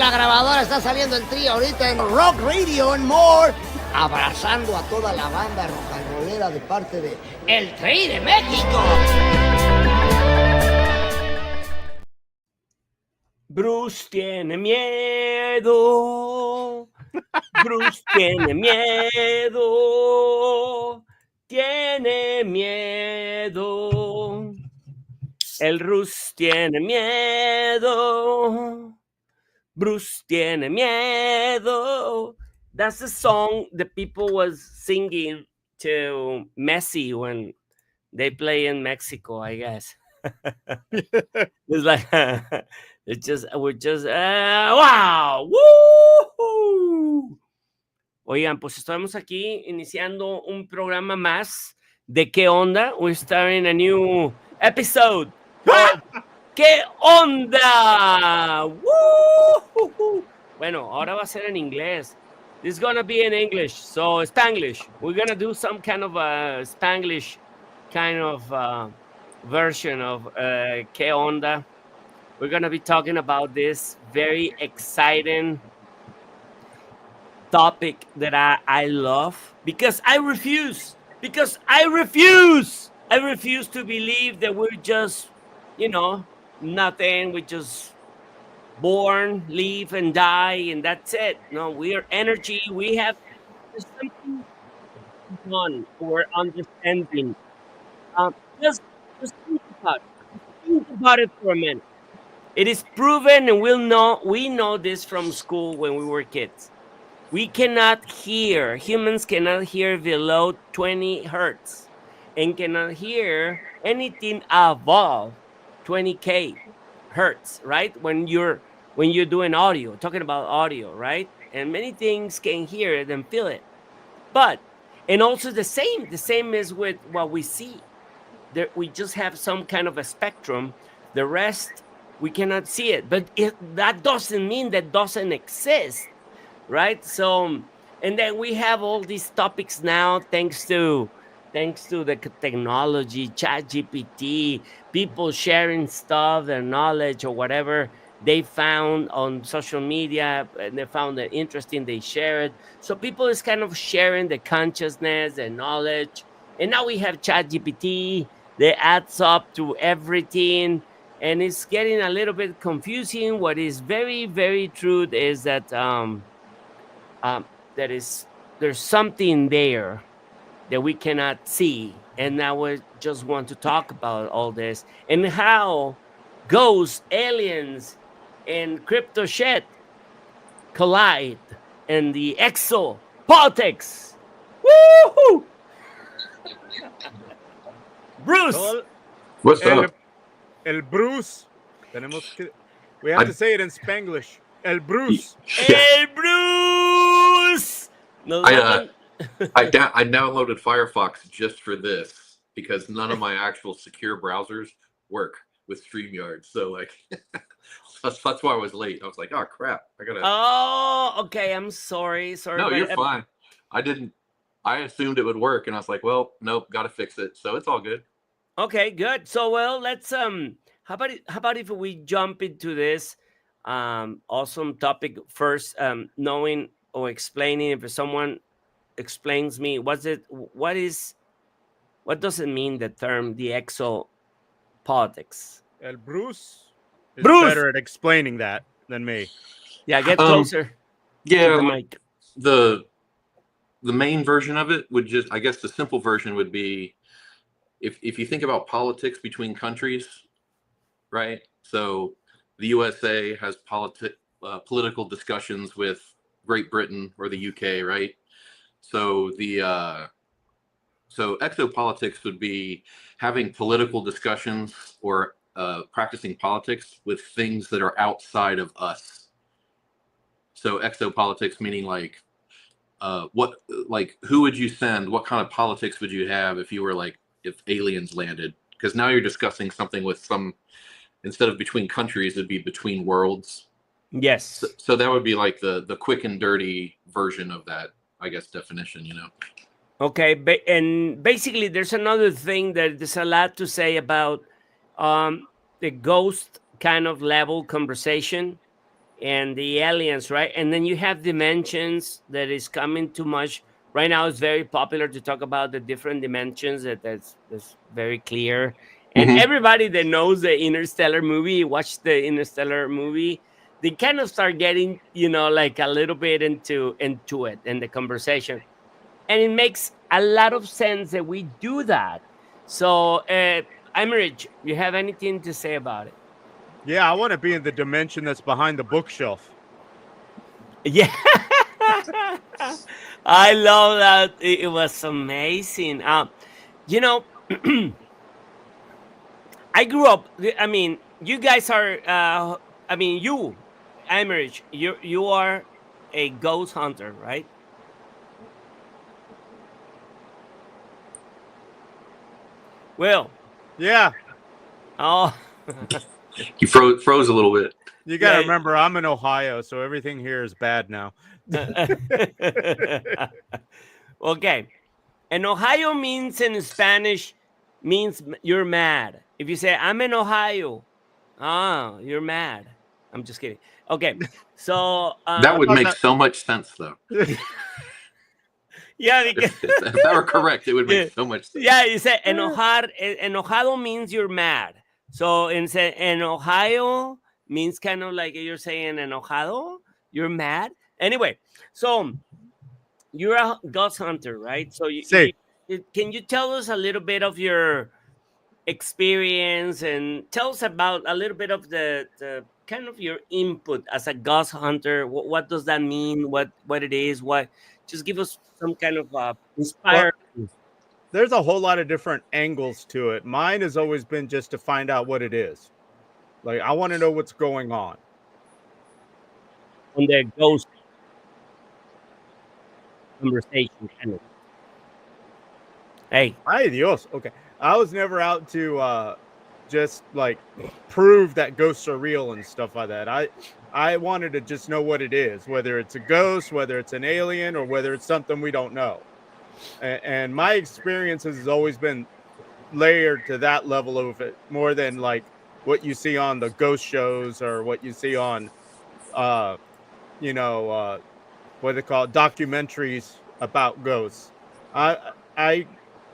la grabadora está saliendo el trío ahorita en Rock Radio and More, abrazando a toda la banda rock and rollera de parte de El Tri de México. Bruce tiene miedo. Bruce tiene miedo. Tiene miedo. El Bruce tiene miedo. Bruce tiene miedo. That's the song the people was singing to Messi when they play in Mexico, I guess. It's like we're just wow. ¡Woo! Oigan, pues estamos aquí iniciando un programa más de ¿Qué onda? We're starting a new episode of ¿Qué onda? ¡Woo! Bueno, ahora va a ser en inglés. This is gonna be in English, so Spanglish. We're gonna do some kind of a Spanglish kind of version of ¿Qué onda? We're gonna be talking about this very exciting topic that I love because I refuse to believe that we're just, nothing. We're just born, live, and die, and that's it. No, we are energy. We have something on or understanding. Just think about it. Think about it for a minute. It is proven, and we know this from school when we were kids. Humans cannot hear below 20 hertz and cannot hear anything above 20K hertz, right? When you're doing audio, talking about audio, right? And many things can hear it and feel it. And also the same is with what we see. We just have some kind of a spectrum. The rest, we cannot see it. But that doesn't mean that doesn't exist. Right. So, and then we have all these topics now, thanks to the technology, ChatGPT, people sharing stuff, their knowledge or whatever they found on social media, and they found it interesting, they share it. So people is kind of sharing the consciousness, the knowledge. And now we have ChatGPT, that adds up to everything. And it's getting a little bit confusing. What is very, very true is that there's something there that we cannot see, and now we just want to talk about all this and how ghosts, aliens, and crypto shit collide, and the exopolitics. Woohoo! Bruce, what's up? El Bruce. We have to say it in Spanglish. El Bruce. El Bruce. I downloaded Firefox just for this because none of my actual secure browsers work with StreamYard. So that's why I was late. I was like, oh crap, I gotta. Oh, okay. I'm sorry. No, you're fine. I assumed it would work, and I was like, well, nope, gotta fix it. So it's all good. Okay, good. So let's how about if we jump into this awesome topic first, knowing or explaining, if someone explains me what does it mean, the term, the exopolitics? El Bruce is better at explaining that than me. Yeah, get closer. Yeah, to the mic. The main version of it would just, I guess the simple version would be if you think about politics between countries, right? So the USA has political discussions with Great Britain or the UK, right? So so exopolitics would be having political discussions or practicing politics with things that are outside of us. So exopolitics meaning who would you send? What kind of politics would you have if you were if aliens landed? Because now you're discussing something with instead of between countries, it'd be between worlds. Yes. So that would be the quick and dirty version of that, I guess, definition, Okay, and basically there's another thing that there's a lot to say about the ghost kind of level conversation. and the aliens, right? And then you have dimensions that is coming too much. Right now, it's very popular to talk about the different dimensions. That's very clear. And Hmm. everybody that knows the Interstellar movie, watch the Interstellar movie, they kind of start getting, like a little bit into it in the conversation, and it makes a lot of sense that we do that. So, Aymerich, you have anything to say about it? Yeah, I want to be in the dimension that's behind the bookshelf. Yeah. I love that. It was amazing. You know, I grew up. I mean, you guys are. I mean, you, Aymerich, you are a ghost hunter, right? Well, Yeah, oh, You froze a little bit. you got to yeah. remember, I'm in Ohio, so everything here is bad now. Okay. And Ohio means in Spanish means you're mad. If you say I'm in Ohio, you're mad. I'm just kidding. Okay, so That I would thought make that. so much sense, though. yeah, because, If that were correct, it would yeah, make so much sense. yeah, you say enojado means you're mad. So in Ohio means kind of like you're saying enojado, you're mad. Anyway, so you're a ghost hunter, right? So See, can you tell us a little bit of your experience and tell us about a little bit of the kind of your input as a ghost hunter? What does that mean? What it is? What? Just give us some kind of well, inspire. there's a whole lot of different angles to it. Mine has always been just to find out what it is. Like, I want to know what's going on. On the ghost conversation kind of. Hey, Ay Dios. Okay. I was never out to just like prove that ghosts are real and stuff like that. I wanted to just know what it is, whether it's a ghost, whether it's an alien, or whether it's something we don't know. And my experience has always been layered to that level of it, more than like what you see on the ghost shows or what you see on uh you know what they call it, documentaries about ghosts. I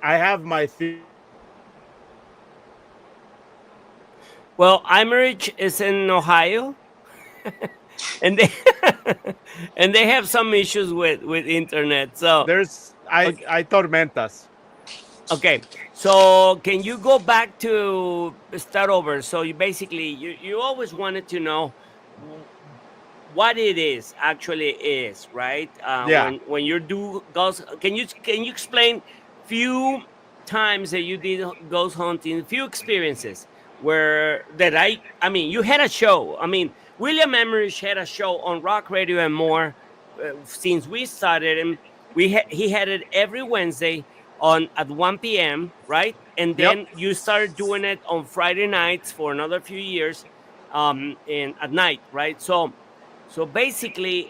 I have my well, Aymerich is in Ohio, and they and they have some issues with internet. So there's okay, I tormentas. okay, so can you go back to start over? So you basically you always wanted to know w- what it is actually is, right? Yeah. When you do ghost, can you explain few times that you did ghost hunting, few experiences where that I mean you had a show. I mean William Emmerich had a show on Rock Radio and more since we started him. He had it every Wednesday on at 1 p.m. right, and Yep. then you started doing it on Friday nights for another few years, in at night, right? So basically,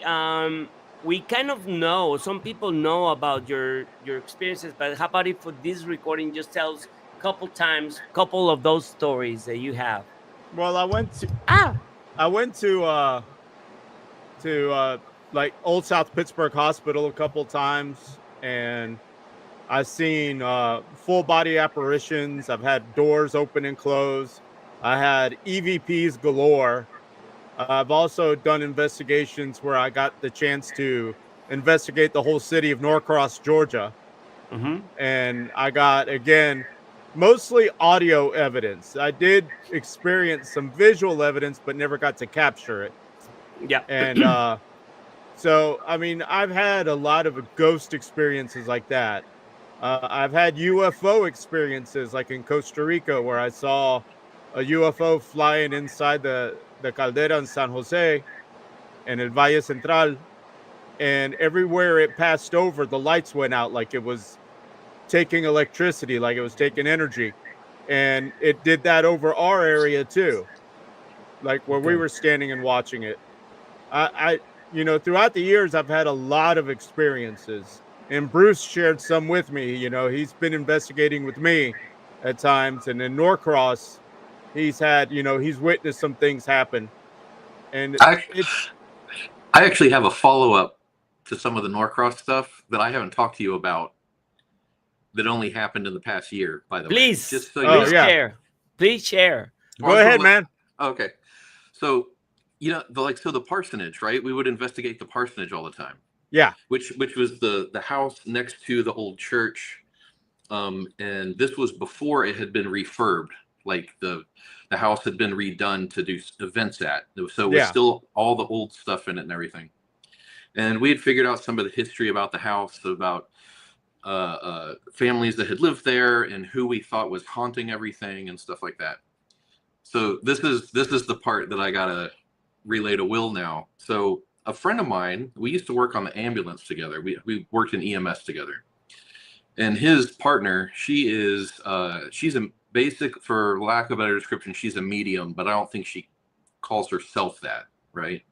we kind of know some people know about your experiences, but how about if for this recording just tells couple of those stories that you have? Well, I went to like Old South Pittsburgh Hospital a couple times, and I've seen full body apparitions. I've had doors open and close. I had EVPs galore. I've also done investigations where I got the chance to investigate the whole city of Norcross, Georgia. Mm-hmm. And I got, again, mostly audio evidence. I did experience some visual evidence, but never got to capture it. Yeah. And so, I mean, I've had a lot of ghost experiences like that. I've had UFO experiences, like in Costa Rica, where I saw a UFO flying inside the caldera in San Jose and El Valle Central. And everywhere it passed over, the lights went out like it was taking electricity, like it was taking energy. And it did that over our area too, like where we Okay. were standing and watching it. Throughout the years, I've had a lot of experiences, and Bruce shared some with me. He's been investigating with me at times, and in Norcross, he's witnessed some things happen. And I, it's I actually have a follow-up to some of the Norcross stuff that I haven't talked to you about that only happened in the past year, by the way. Please, Just so you please know. share. Please share. go ahead, man. Okay. So, the parsonage, right? We would investigate the parsonage all the time. Yeah. Which was the house next to the old church. And this was before it had been refurbed. Like the house had been redone to do events at. So it was still all the old stuff in it and everything. And we had figured out some of the history about the house, about families that had lived there and who we thought was haunting everything and stuff like that. So this is the part that I gotta relay to Will now. So a friend of mine, we used to work on the ambulance together. We worked in EMS together. And his partner, she's a basic, for lack of a better description, she's a medium, but I don't think she calls herself that, right?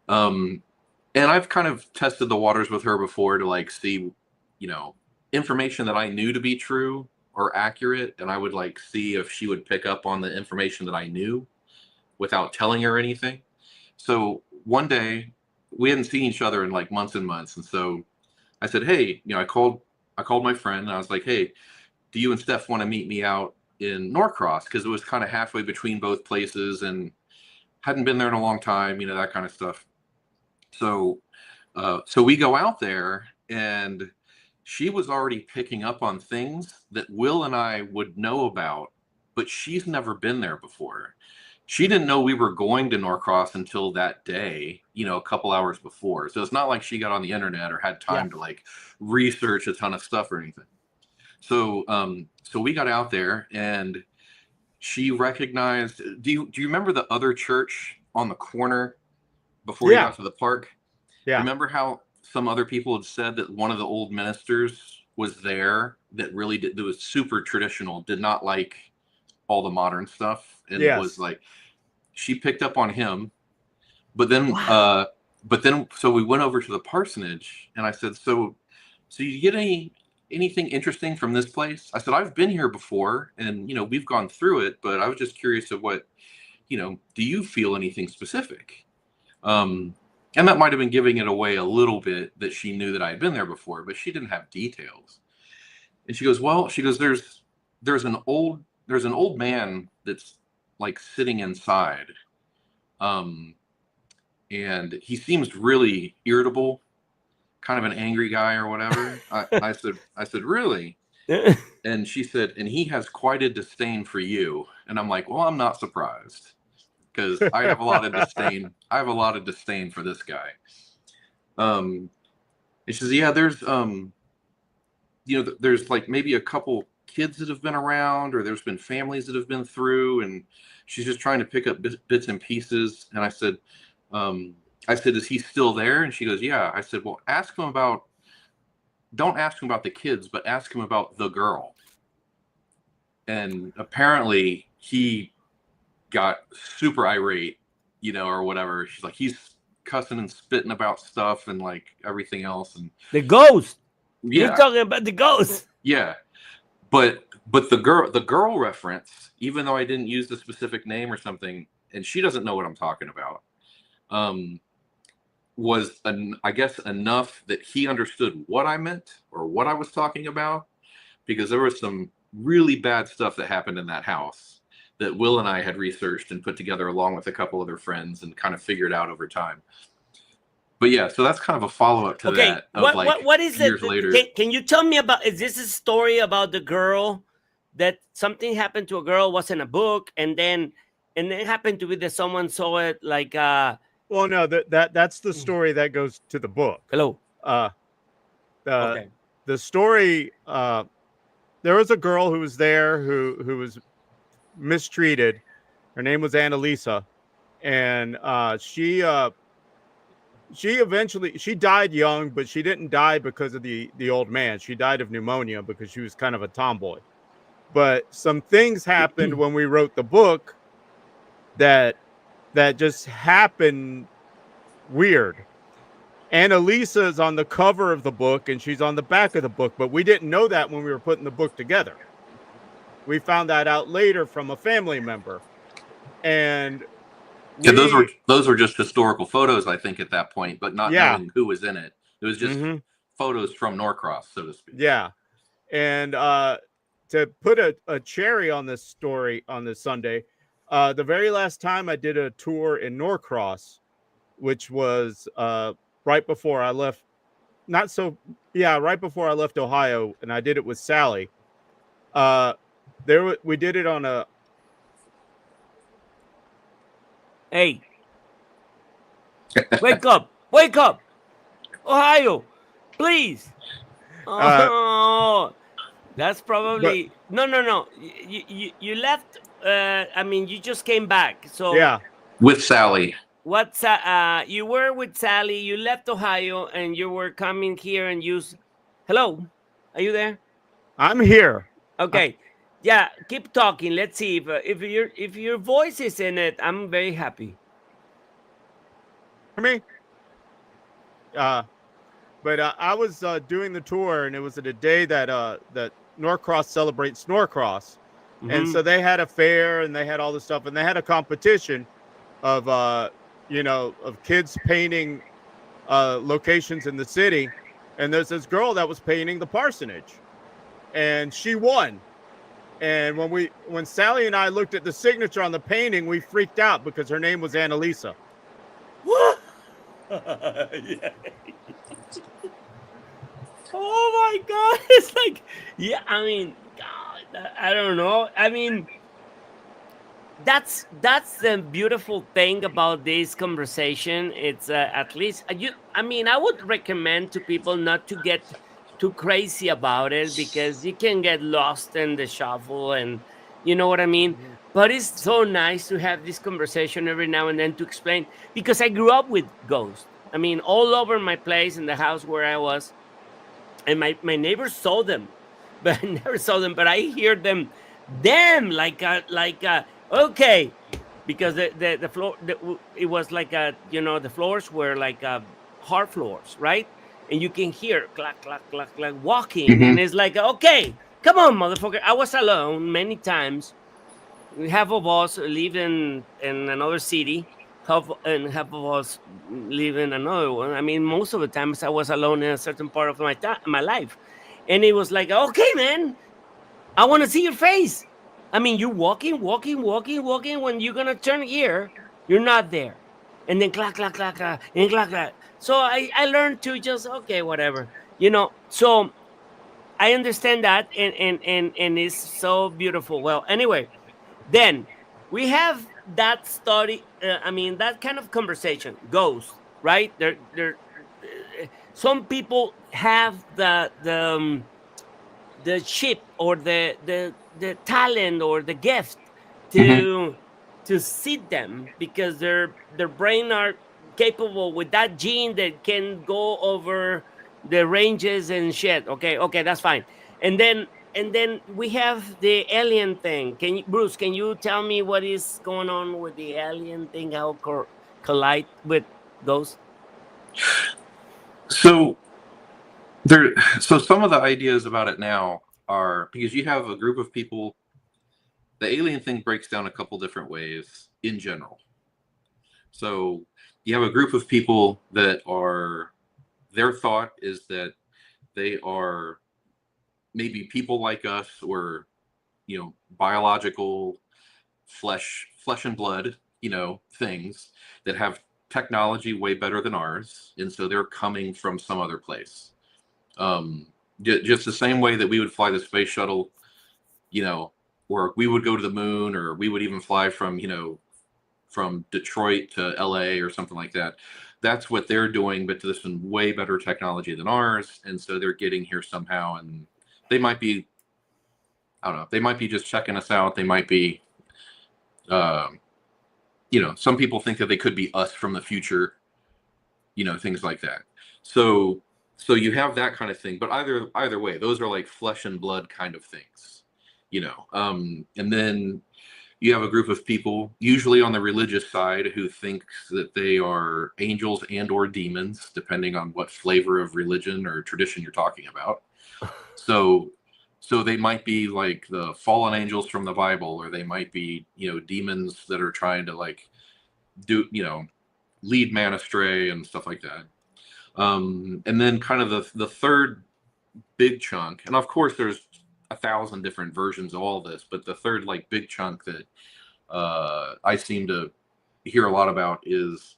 And I've kind of tested the waters with her before to like see, information that I knew to be true or accurate, and I would like see if she would pick up on the information that I knew without telling her anything. So one day, we hadn't seen each other in like months and months, and so I said, "Hey, I called my friend, and I was like, hey, do you and Steph want to meet me out in Norcross? Because it was kind of halfway between both places and hadn't been there in a long time, that kind of stuff." So we go out there, and she was already picking up on things that Will and I would know about, but she's never been there before. She didn't know we were going to Norcross until that day, a couple hours before. So it's not like she got on the internet or had time to like research a ton of stuff or anything. So we got out there, and she recognized. Do you remember the other church on the corner before you got to the park? Yeah. Remember how some other people had said that one of the old ministers was there that was super traditional, did not like all the modern stuff, and was like, she picked up on him. But then so we went over to the parsonage, and I said, so you get anything interesting from this place? I said, I've been here before, and we've gone through it, but I was just curious of what, do you feel anything specific? And that might have been giving it away a little bit that she knew that I had been there before, but she didn't have details. And she goes, there's an old man that's like sitting inside. And he seems really irritable, kind of an angry guy or whatever. I said, really? And she said, and he has quite a disdain for you. And I'm like, well, I'm not surprised, because I have a lot of disdain. I have a lot of disdain for this guy. And she says, yeah, there's like maybe a couple kids that have been around, or there's been families that have been through, and she's just trying to pick up bits and pieces. And I said, is he still there? And she goes, yeah. I said, well, don't ask him about the kids, but ask him about the girl. And apparently he got super irate, or whatever. She's like, he's cussing and spitting about stuff and like everything else. And the ghost. Yeah. You're talking about the ghost. Yeah. But the girl reference, even though I didn't use the specific name or something, and she doesn't know what I'm talking about, was I guess enough that he understood what I meant or what I was talking about, because there was some really bad stuff that happened in that house that Will and I had researched and put together along with a couple other friends and kind of figured out over time. But yeah, so that's kind of a follow-up to that. What is years it? Later. Can you tell me about, is this a story about the girl, that something happened to a girl, was in a book, and then it happened to be that someone saw it like well, no, that's the story that goes to the book. Hello. The story, there was a girl who was there who was mistreated. Her name was Annalisa, and she died young, but she didn't die because of the old man. She died of pneumonia because she was kind of a tomboy. But some things happened when we wrote the book that just happened weird. Annalisa is on the cover of the book and she's on the back of the book, but we didn't know that when we were putting the book together. We found that out later from a family member. And Yeah, those were just historical photos, I think, at that point, but not knowing who was in it. It was just photos from Norcross, so to speak. Yeah. And to put a cherry on this story on this Sunday, the very last time I did a tour in Norcross, which was right before I left, right before I left Ohio, and I did it with Sally. We did it on a. Hey, wake up, wake up, Ohio, please. Oh, that's probably no. You left. I mean, you just came back. So yeah, with Sally. What's you were with Sally? You left Ohio and you were coming here and Hello, are you there? I'm here. Okay, yeah. Keep talking. Let's see if your voice is in it. I'm very happy. For me. But I was doing the tour, and it was at a day that that Norcross celebrates Norcross, and so they had a fair, and they had all this stuff, and they had a competition of of kids painting locations in the city, and there's this girl that was painting the parsonage, and she won. And when Sally and I looked at the signature on the painting, we freaked out because her name was Annalisa. What? Yeah. Oh my God! It's like, yeah. I mean, God, I don't know. I mean, that's the beautiful thing about this conversation. It's at least I mean, I would recommend to people not to get too crazy about it, because you can get lost in the shuffle, and you know what I mean. But it's so nice to have this conversation every now and then to explain, because I grew up with ghosts. I mean, all over my place in the house where I was, and my neighbors saw them, but I never saw them. But I hear them okay, because the floor it was like the floors were like hard floors, right? And you can hear clack clack clack clack walking, and it's like, okay, come on, motherfucker. I was alone many times. Half of us live in another city, half of us live in another one. I mean, most of the times I was alone in a certain part of my life, and it was like, okay, man, I want to see your face. I mean, you're walking. When you're gonna turn here, you're not there, and then clack clack clack clack and clack clack. So I learned to just, okay, whatever, So I understand that, and it's so beautiful. Well, anyway, then we have that study. I mean, that kind of conversation goes right there. Some people have the chip, or the talent, or the gift to see them, because their brain are capable with that gene that can go over the ranges and shit. Okay, that's fine. And then we have the alien thing. Bruce, can you tell me what is going on with the alien thing? How collide with those? So some of the ideas about it now are, because you have a group of people, the alien thing breaks down a couple different ways in general. So you have a group of people that are, their thought is that they are maybe people like us, or biological flesh and blood, things that have technology way better than ours, and so they're coming from some other place. Just the same way that we would fly the space shuttle, or we would go to the moon, or we would even fly from Detroit to LA or something like that. That's what they're doing, but to this one way better technology than ours, and so they're getting here somehow, and they might be, I don't know, they might be just checking us out. They might be, some people think that they could be us from the future, things like that. So you have that kind of thing, but either way, those are like flesh and blood kind of things, and then you have a group of people, usually on the religious side, who thinks that they are angels and or demons, depending on what flavor of religion or tradition you're talking about. So they might be like the fallen angels from the Bible, or they might be, demons that are trying to lead man astray and stuff like that. And then kind of the third big chunk, and of course there's 1,000 different versions of all this, but the third like big chunk that I seem to hear a lot about is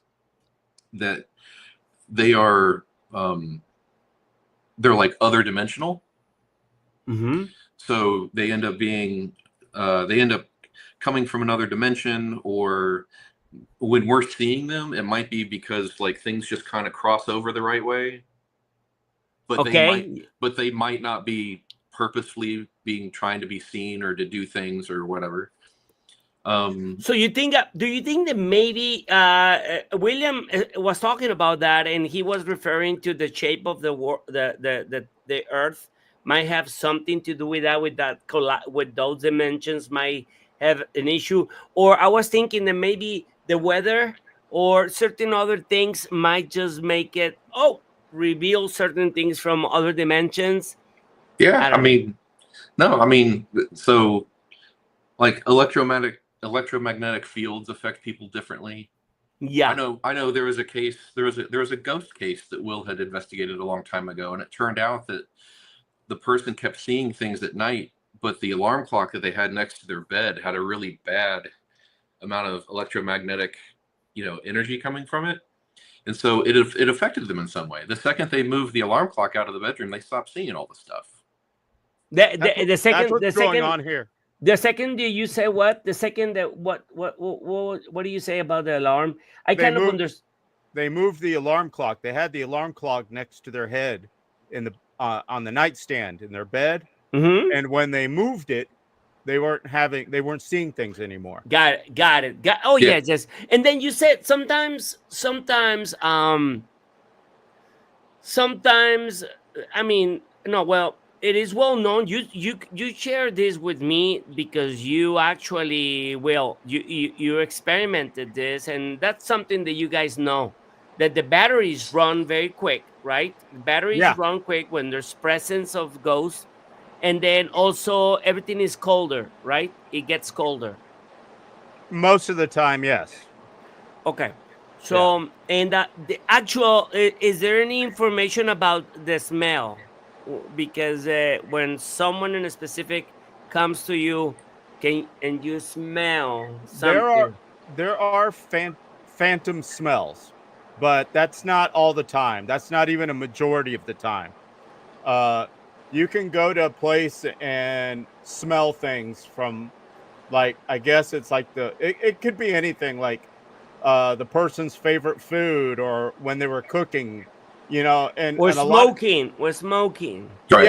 that they are they're like other dimensional. Mm-hmm. So they end up being coming from another dimension, or when we're seeing them, it might be because like things just kind of cross over the right way. But they might not be purposefully trying to be seen or to do things or whatever. So do you think that maybe William was talking about that, and he was referring to the shape of the Earth might have something to do with that, with those dimensions might have an issue? Or I was thinking that maybe the weather or certain other things might just make it reveal certain things from other dimensions. Yeah, so like electromagnetic fields affect people differently. Yeah, I know there was a ghost case that Will had investigated a long time ago, and it turned out that the person kept seeing things at night, but the alarm clock that they had next to their bed had a really bad amount of electromagnetic energy coming from it. And so it affected them in some way. The second they moved the alarm clock out of the bedroom, they stopped seeing all the stuff. The second going on here. The second you say what? The second that what do you say about the alarm? I kind of understand. They moved the alarm clock. They had the alarm clock next to their head in the on the nightstand in their bed. Mm-hmm. And when they moved it, they weren't seeing things anymore. Got it. Yeah, yes. And then you said sometimes, I mean, no, well, it is well known. You share this with me because you actually, you experimented this, and that's something that you guys know, that the batteries run very quick, right? Batteries run quick when there's presence of ghosts. And then also everything is colder, right? It gets colder. Most of the time, yes. Okay. So, and the actual, is there any information about the smell? Because when someone in a specific comes to you, and you smell something. There are phantom smells, but that's not all the time. That's not even a majority of the time. You can go to a place and smell things from, like, I guess it's like it could be anything, like the person's favorite food or when they were cooking, We're smoking. Right.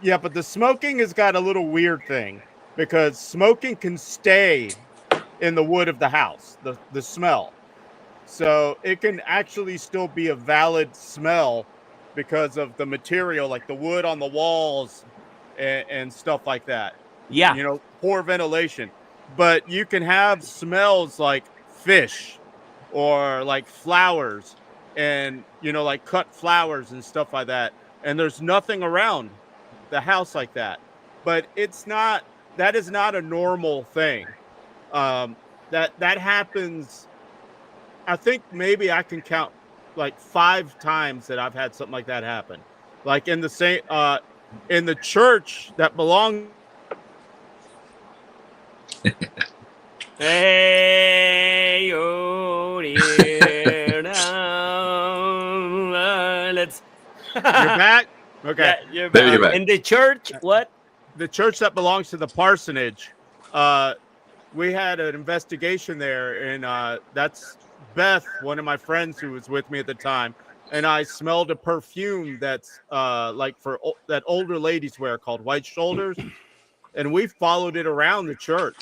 Yeah, but the smoking has got a little weird thing, because smoking can stay in the wood of the house, the smell. So it can actually still be a valid smell because of the material, like the wood on the walls and stuff like that. Yeah. Poor ventilation. But you can have smells like fish or like flowers and, like cut flowers and stuff like that. And there's nothing around the house like that. But that is not a normal thing. That happens. I think maybe I can count like 5 times that I've had something like that happen. Like in the church that belonged. Hey, let's. You're back? Okay. Yeah, you're There back. you're back. In the church, what? The church that belongs to the parsonage. We had an investigation there, and that's Beth, one of my friends who was with me at the time, and I smelled a perfume that's that older ladies wear called White Shoulders, and we followed it around the church.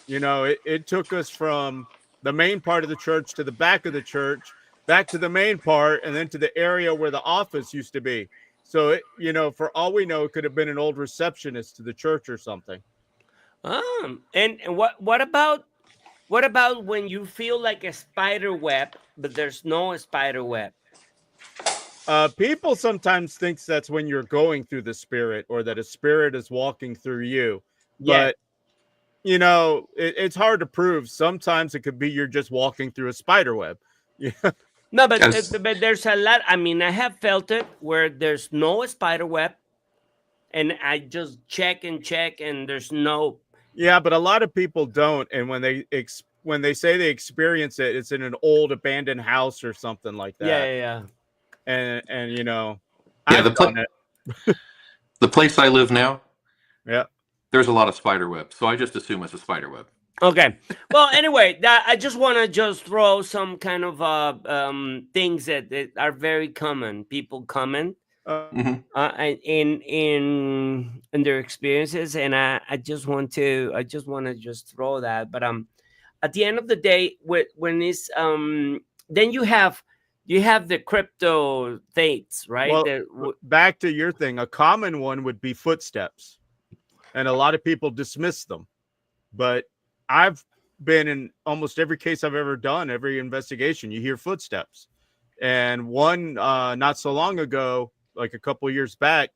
It took us from the main part of the church to the back of the church, back to the main part, and then to the area where the office used to be. So for all we know, it could have been an old receptionist to the church or something. And what about when you feel like a spider web, but there's no spider web? People sometimes think that's when you're going through the spirit, or that a spirit is walking through you. Yeah. you know, it's hard to prove. Sometimes it could be you're just walking through a spider web. Yeah. No, As but there's a lot. I mean, I have felt it where there's no spider web, and I just check and check, and there's no. Yeah, but a lot of people don't, and when they say they experience it, it's in an old abandoned house or something like Yeah, that. yeah, And you know, yeah, I've done it. the place I live now, Yeah. there's a lot of spider web, so I just assume it's a spider web. Okay. Well, anyway, I just want to just throw some kind of things that are very common. People comment Hmm. in their experiences, and I just want to just throw that. But at the end of the day, when it's then you have the crypto things, right? Well, back to your thing. A common one would be footsteps, and a lot of people dismiss them. But I've been in almost every case I've ever done, every investigation, you hear footsteps. And one not so long ago, like a couple of years back,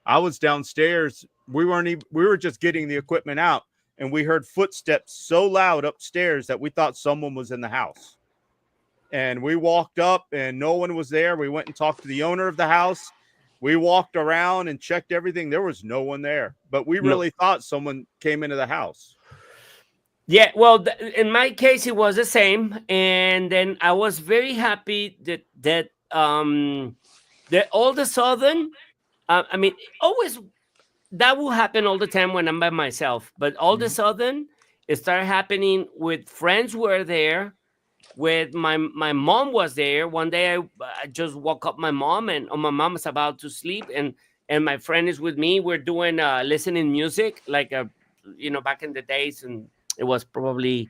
I was downstairs. We were just getting the equipment out, and we heard footsteps so loud upstairs that we thought someone was in the house. And we walked up and no one was there. We went and talked to the owner of the house. We walked around and checked everything. There was no one there, but we really thought someone came into the house. Yeah, well, in my case, it was the same, and then I was very happy that all of a sudden, I mean, always that will happen all the time when I'm by myself, but all of a sudden, it started happening with friends who were there. With my mom was there one day. I just woke up my mom, and my mom was about to sleep, and my friend is with me. We're doing listening music like back in the days, and it was probably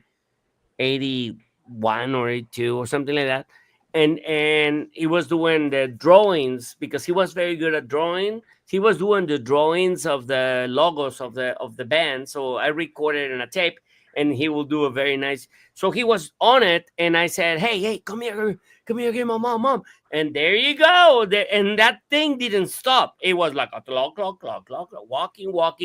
81 or 82 or something like that. And he was doing the drawings because he was very good at drawing. He was doing the drawings of the logos of the band. So I recorded it in a tape, and he will do a very nice. So he was on it, and I said, "Hey, come here, give my mom." And there you go. And that thing didn't stop. It was like a clock, walking, walk.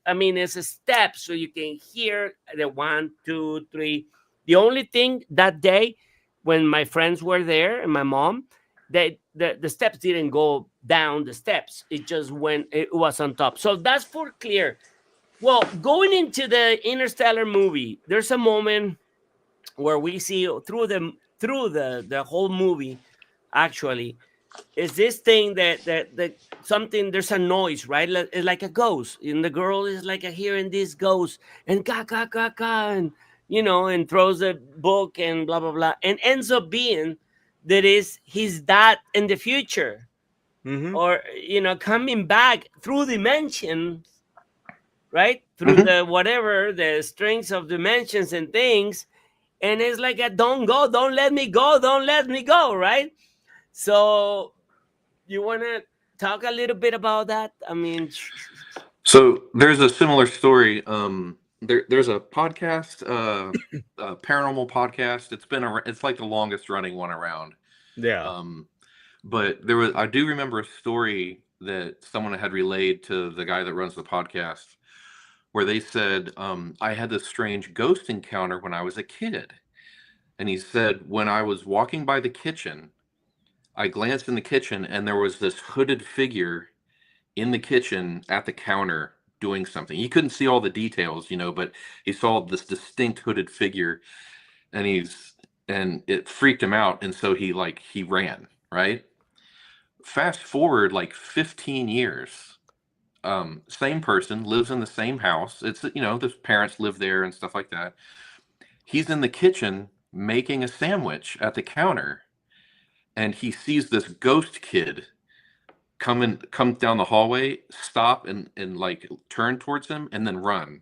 I mean, it's a step, so you can hear the 1, 2, 3. The only thing that day, when my friends were there and my mom, the steps didn't go down the steps. It just went. It was on top. So that's for clear. Well, going into the Interstellar movie, there's a moment where we see through the whole movie. Actually, is this thing that something, there's a noise, right? It's like a ghost, and the girl is like hearing this ghost and ka ka ka ka, and and throws a book and blah blah blah, and ends up being that is his dad in the future, or coming back through dimensions, right? Through the whatever the strings of dimensions and things, and it's like a don't go, don't let me go, right? So you want to talk a little bit about that? I mean, So there's a similar story. There's a podcast, a paranormal podcast. It's like the longest running one around. Yeah. But I do remember a story that someone had relayed to the guy that runs the podcast, where they said, I had this strange ghost encounter when I was a kid. And he said, when I was walking by the kitchen, I glanced in the kitchen and there was this hooded figure in the kitchen at the counter doing something. He couldn't see all the details, but he saw this distinct hooded figure, and it freaked him out. And so he ran, right? Fast forward like 15 years. Same person lives in the same house. It's, the parents live there and stuff like that. He's in the kitchen making a sandwich at the counter, and he sees this ghost kid come down the hallway, stop and like turn towards him and then run.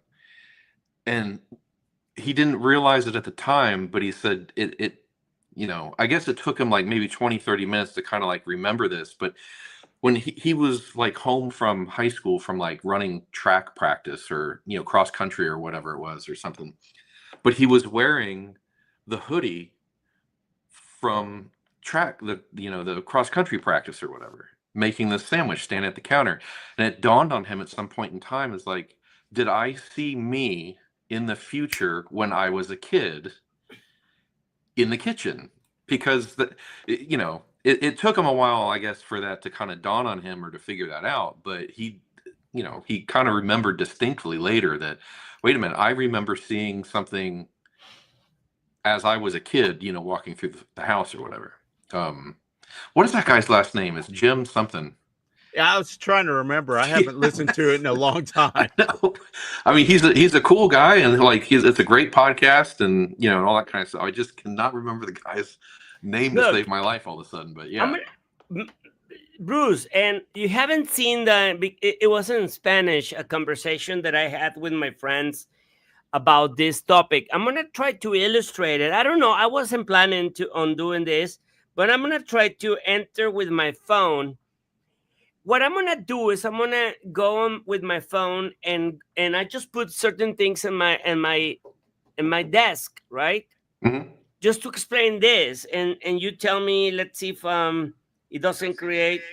And he didn't realize it at the time, but he said I guess it took him like maybe 20-30 minutes to kind of like remember this. But when he was like home from high school from like running track practice or, cross country or whatever it was or something, but he was wearing the hoodie from the cross country practice or whatever, making this sandwich, stand at the counter. And it dawned on him at some point in time, is like, did I see me in the future when I was a kid in the kitchen? Because it took him a while, I guess, for that to kind of dawn on him or to figure that out. But he kind of remembered distinctly later that, wait a minute, I remember seeing something as I was a kid, walking through the house or whatever. What is that guy's last name? Is Jim something? Yeah, I was trying to remember. I haven't listened to it in a long time. No, I mean he's a cool guy, and like it's a great podcast, and and all that kind of stuff. I just cannot remember the guy's name to save my life all of a sudden. But yeah, Bruce, and you haven't seen it was in Spanish, a conversation that I had with my friends about this topic. I'm gonna try to illustrate it. I don't know. I wasn't planning on doing this, but I'm gonna try to enter with my phone. What I'm gonna do is I'm gonna go on with my phone and I just put certain things in my desk, right? Mm-hmm. Just to explain this, and you tell me. Let's see if it doesn't create.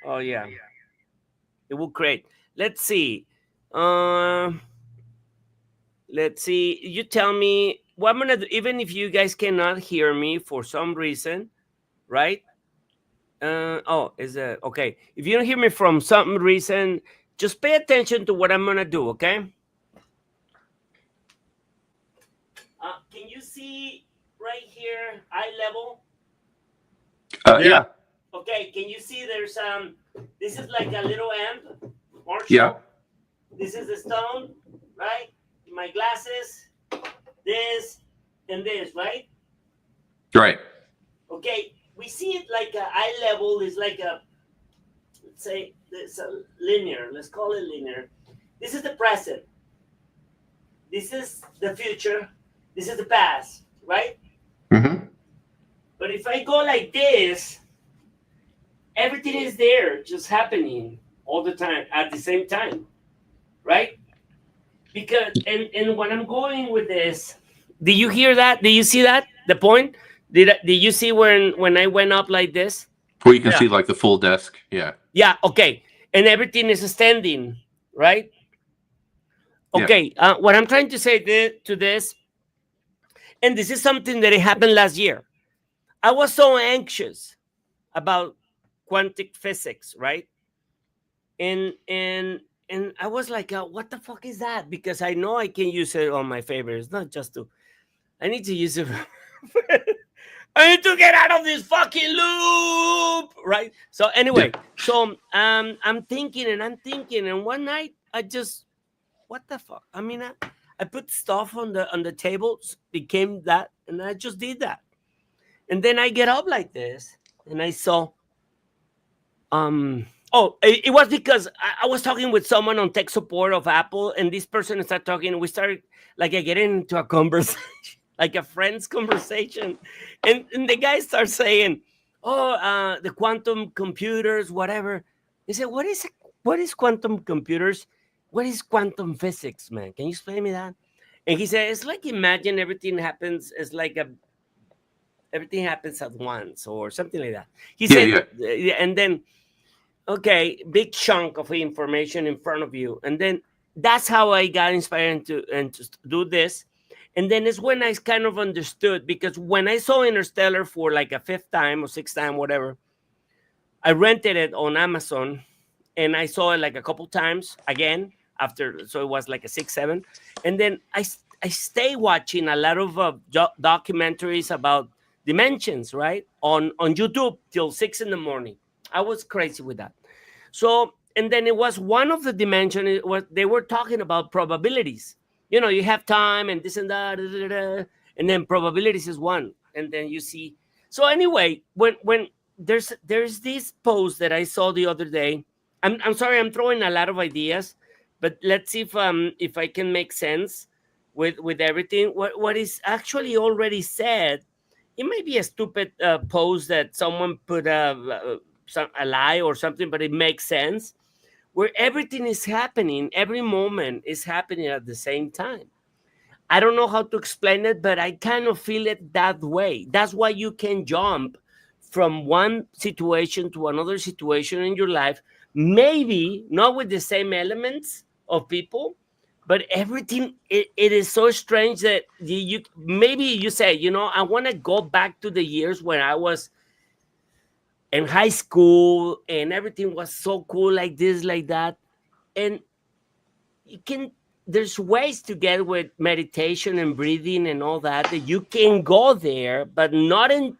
Oh yeah, it will create. Let's see. Let's see. You tell me what I'm gonna do. Even if you guys cannot hear me for some reason, right? Is it okay? If you don't hear me from some reason, just pay attention to what I'm gonna do, okay? Can you see right here, eye level? Yeah. Okay, can you see there's this is like a little amp, Marshall. Yeah. This is the stone, right? My glasses, this, and this, right? Right. Okay. We see it like eye level is like let's say it's a linear. Let's call it linear. This is the present. This is the future. This is the past, right? Mm-hmm. But if I go like this, everything is there, just happening all the time at the same time, right? Because and when I'm going with this, do you hear that? Do you see that? The point? Did you see when I went up like this? Where you can see like the full desk. Yeah. Yeah. Okay. And everything is standing, right? Okay. Yeah. What I'm trying to say to this, and this is something that it happened last year. I was so anxious about quantum physics, right? And I was like, what the fuck is that? Because I know I can use it on my favor. It's not just to. I need to use it. I need to get out of this fucking loop, right? So anyway, I'm thinking, and one night I just, what the fuck? I mean, I put stuff on the table, became that, and I just did that, and then I get up like this, and I saw, it was because I was talking with someone on tech support of Apple, and this person started talking, and we started like getting into a conversation. Like a friend's conversation, and the guy starts saying, the quantum computers, whatever. He said, what is quantum computers? What is quantum physics, man? Can you explain me that? And he said, it's like, imagine everything happens, it's like everything happens at once or something like that. He said, and then, okay, big chunk of information in front of you. And then that's how I got inspired to do this. And then it's when I kind of understood, because when I saw Interstellar for like a fifth time or sixth time, whatever, I rented it on Amazon and I saw it like a couple times again after. So it was like a 6, 7. And then I stay watching a lot of documentaries about dimensions, right? On YouTube till 6 in the morning. I was crazy with that. So, and then it was one of the dimensions, they were talking about probabilities. You have time and this and that, and then probabilities is one. And then you see. So anyway, when there's this post that I saw the other day. I'm sorry, I'm throwing a lot of ideas, but let's see if I can make sense with everything. What is actually already said. It may be a stupid post that someone put a lie or something, but it makes sense. Where everything is happening, every moment is happening at the same time. I don't know how to explain it, but I kind of feel it that way. That's why you can jump from one situation to another situation in your life, maybe not with the same elements of people, but everything, it is so strange that you maybe you say, I want to go back to the years when I was in high school and everything was so cool, like this, like that. And you can, there's ways to get with meditation and breathing and all that, that you can go there, but not in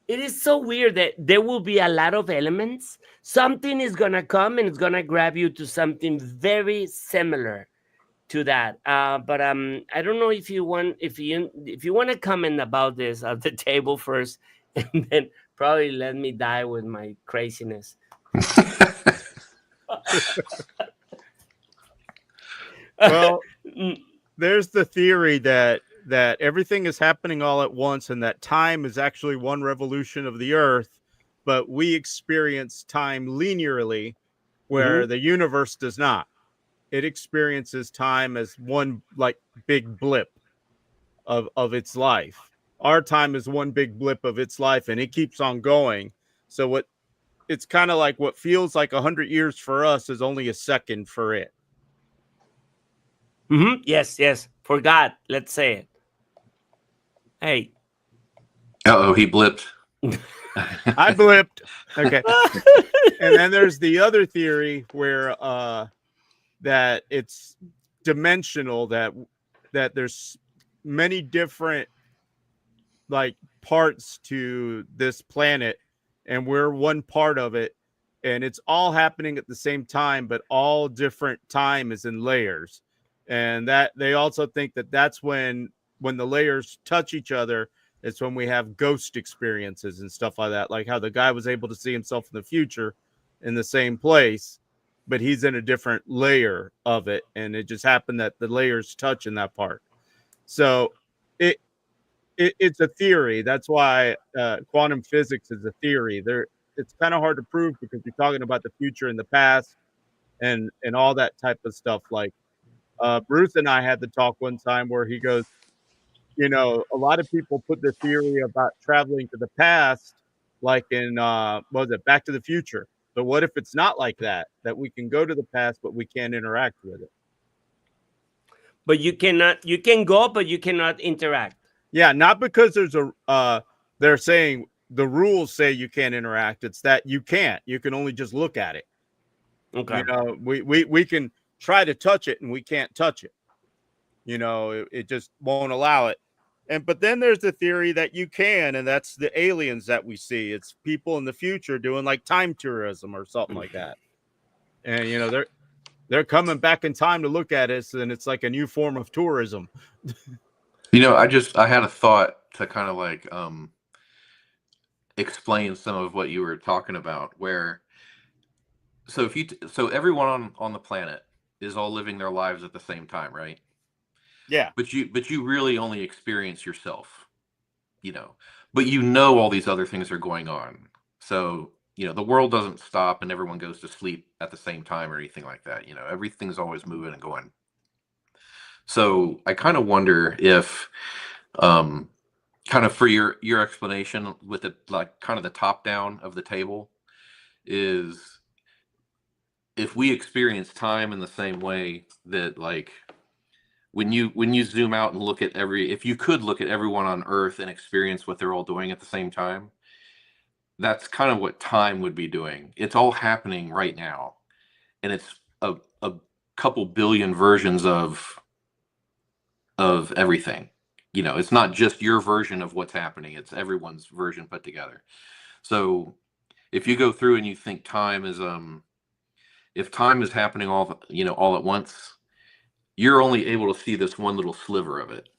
it is so weird that there will be a lot of elements. Something is gonna come and it's gonna grab you to something very similar to that. But I don't know if you want to comment about this at the table first, and then probably let me die with my craziness. Well, there's the theory that everything is happening all at once and that time is actually one revolution of the earth, but we experience time linearly where the universe does not. It experiences time as one like big blip of its life. Our time is one big blip of its life and it keeps on going. So it's kind of like what feels like 100 years for us is only a second for it. Yes. Forgot. Let's say it. Hey. Uh-oh, he blipped. I blipped. Okay. And then there's the other theory where that it's dimensional, that there's many different like parts to this planet and we're one part of it, and it's all happening at the same time, but all different time is in layers. And that they also think that that's when the layers touch each other, it's when we have ghost experiences and stuff like that, like how the guy was able to see himself in the future in the same place, but he's in a different layer of it, and it just happened that the layers touch in that part. So it's a theory. That's why quantum physics is a theory. It's kind of hard to prove because you're talking about the future and the past and all that type of stuff. Like Bruce and I had the talk one time where he goes, a lot of people put the theory about traveling to the past, like in what was it, Back to the Future. But what if it's not like that? That we can go to the past, but we can't interact with it. But you can go, but you cannot interact. Yeah, not because there's they're saying the rules say you can't interact. It's that you can't. You can only just look at it. Okay. We can try to touch it and we can't touch it. It just won't allow it. But then there's the theory that you can, and that's the aliens that we see. It's people in the future doing like time tourism or something like that. And they're coming back in time to look at us, and it's like a new form of tourism. I had a thought to kind of like explain some of what you were talking about, so everyone on the planet is all living their lives at the same time, right? Yeah. But you really only experience yourself, but all these other things are going on. So, the world doesn't stop and everyone goes to sleep at the same time or anything like that. Everything's always moving and going. So I kind of wonder if, kind of for your explanation with it, like kind of the top down of the table, is if we experience time in the same way that, like, when you zoom out and look at if you could look at everyone on Earth and experience what they're all doing at the same time, that's kind of what time would be doing. It's all happening right now, and it's a couple billion versions of everything. It's not just your version of what's happening, it's everyone's version put together. So if you go through and you think time is if time is happening all at once, you're only able to see this one little sliver of it,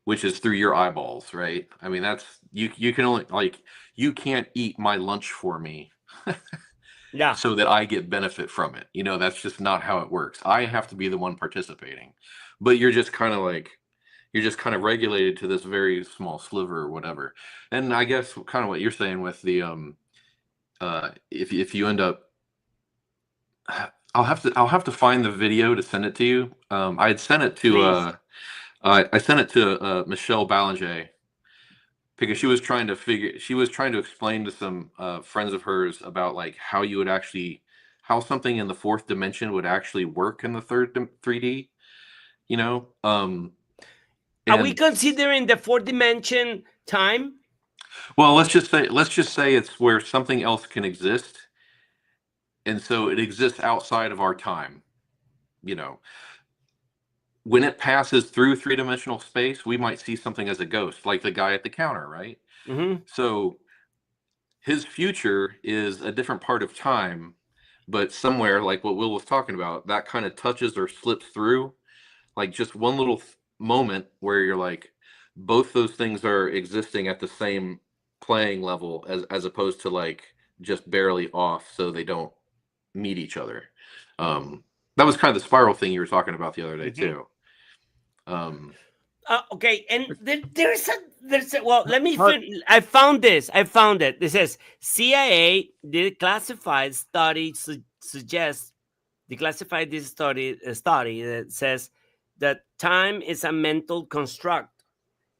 which is through your eyeballs, right? I mean, that's you can only, like, you can't eat my lunch for me Yeah. so that I get benefit from it. That's just not how it works. I have to be the one participating. But you're just kind of regulated to this very small sliver or whatever. And I guess kind of what you're saying with the if you end up, I'll have to find the video to send it to you. I had sent it to I sent it to Michelle Ballinger because she was trying to explain to some friends of hers about like how how something in the fourth dimension would actually work in the 3D, you know? Are we And considering the fourth dimension time? well, let's just say it's where something else can exist, and so it exists outside of our time, you know. When it passes through three-dimensional space, we might see something as a ghost, like the guy at the counter, right? Mm-hmm. So his future is a different part of time, but somewhere like what Will was talking about, that kind of touches or slips through, like just one little moment where you're like, both those things are existing at the same playing level as opposed to like just barely off, so they don't meet each other. That was kind of the spiral thing you were talking about the other day too. Okay, and there's a well. Let me. I found this. I found it. It says CIA did classified study suggests declassified this study that says that time is a mental construct.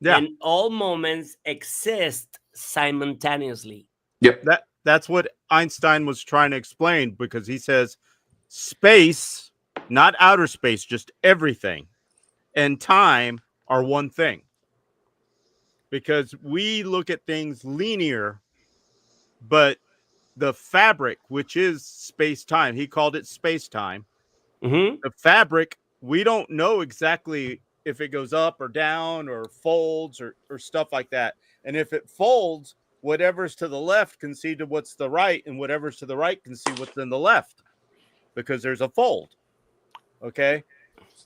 Yeah, and all moments exist simultaneously. Yep. that's what Einstein was trying to explain, because he says space, not outer space, just everything, and time are one thing. Because we look at things linear, but the fabric, which is space-time, he called it space-time. Mm-hmm. The fabric, we don't know exactly if it goes up or down or folds or stuff like that. And if it folds, whatever's to the left can see to what's the right, and whatever's to the right can see what's in the left, because there's a fold. Okay.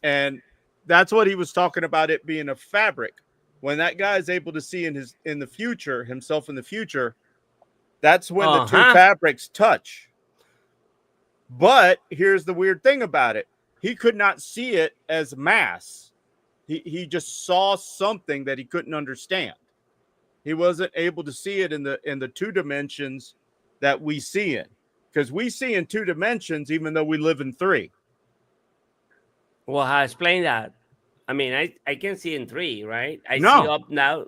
And that's what he was talking about, it being a fabric. When that guy is able to see in the future, himself in the future, that's when the two fabrics touch. But here's the weird thing about it. He could not see it as mass. He just saw something that he couldn't understand. He wasn't able to see it in the two dimensions that we see in. Because we see in two dimensions, even though we live in three. Well, how explain that? I mean, I can see in three, right? I No. see up now.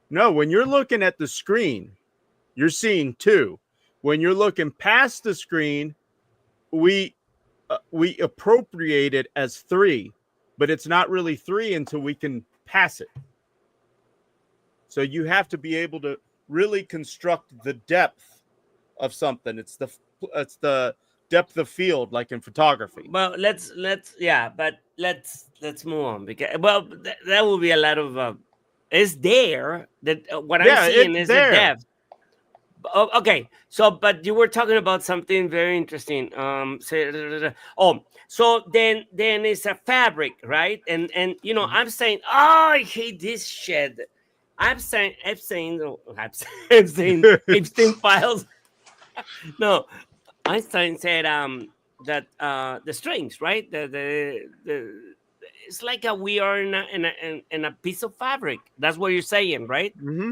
No, when you're looking at the screen, you're seeing two. When you're looking past the screen, we appropriate it as three, but it's not really three until we can pass it. So you have to be able to really construct the depth of something. It's the depth of field, like in photography. Well, let's move on, because that will be a lot of it's there that what I'm seeing is there. The depth. Okay, so but you were talking about something very interesting. So then it's a fabric, right? And you know, I'm saying, oh, I hate this shit. I'm saying Epstein files. No, Einstein said that the strings, right? The it's like we are in a piece of fabric. That's what you're saying, right? Mm-hmm.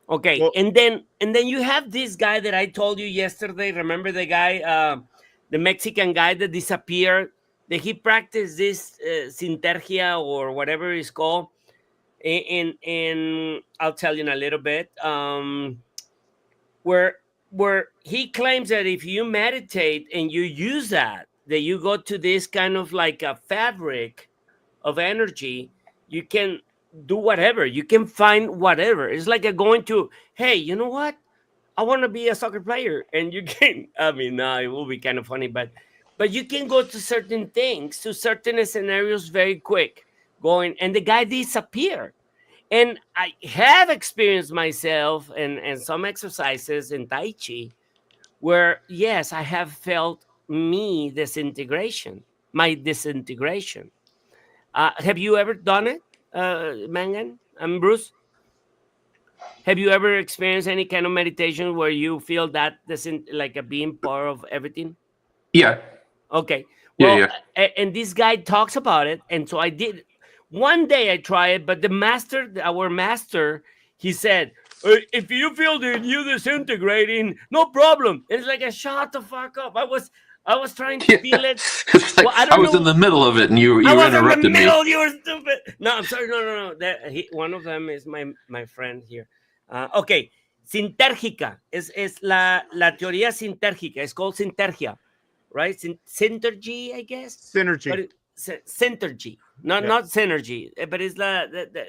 Okay, well, and then you have this guy that I told you yesterday. Remember the guy, the Mexican guy that disappeared? That he practiced this sintergia or whatever it's called. In I'll tell you in a little bit. Where he claims that if you meditate and you use that you go to this kind of like a fabric of energy, you can do whatever, you can find whatever. It's like going to, hey, you know what, I want to be a soccer player, and you can, I mean, no, it will be kind of funny, but you can go to certain things, to certain scenarios very quick, going, and the guy disappeared. And I have experienced myself in some exercises in Tai Chi where, yes, I have felt my disintegration. Have you ever done it, Mangan and Bruce? Have you ever experienced any kind of meditation where you feel that like a being part of everything? Yeah. Okay. Well, yeah. And this guy talks about it, and so I did. One day I tried it, but our master, he said, if you feel that you disintegrating, no problem. And it's like, shut the fuck up. I was trying to feel it. Like, well, I was in the middle of it, and you interrupted me. You were stupid. No, I'm sorry. No. One of them is my friend here. Okay. Sintérgica. Es la teoría sintérgica. It's called sintergia. right? Synergy, I guess. Synergy. But synergy, not synergy, but it's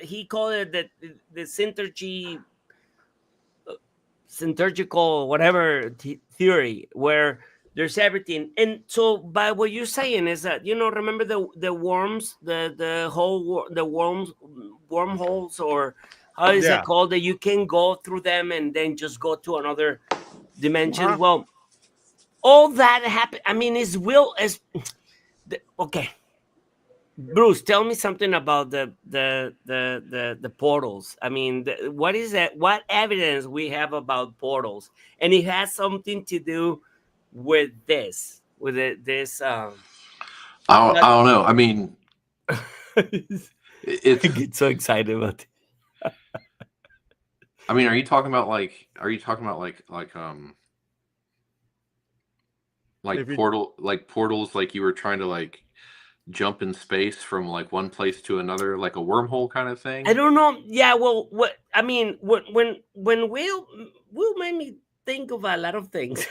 he called it the synergy, synergical whatever theory, where there's everything. And so by what you're saying is that, remember the worms, the wormholes, or how is that called, that you can go through them and then just go to another dimension. Well, all that happened. I mean, okay. Bruce, tell me something about the portals. I mean, what is that? What evidence we have about portals? And it has something to do with this, this. I don't know. I mean, I get so excited about it. I mean, are you talking about like portals, like you were trying to like jump in space from like one place to another, like a wormhole kind of thing? I don't know. Yeah, well, what I mean, when Will made me think of a lot of things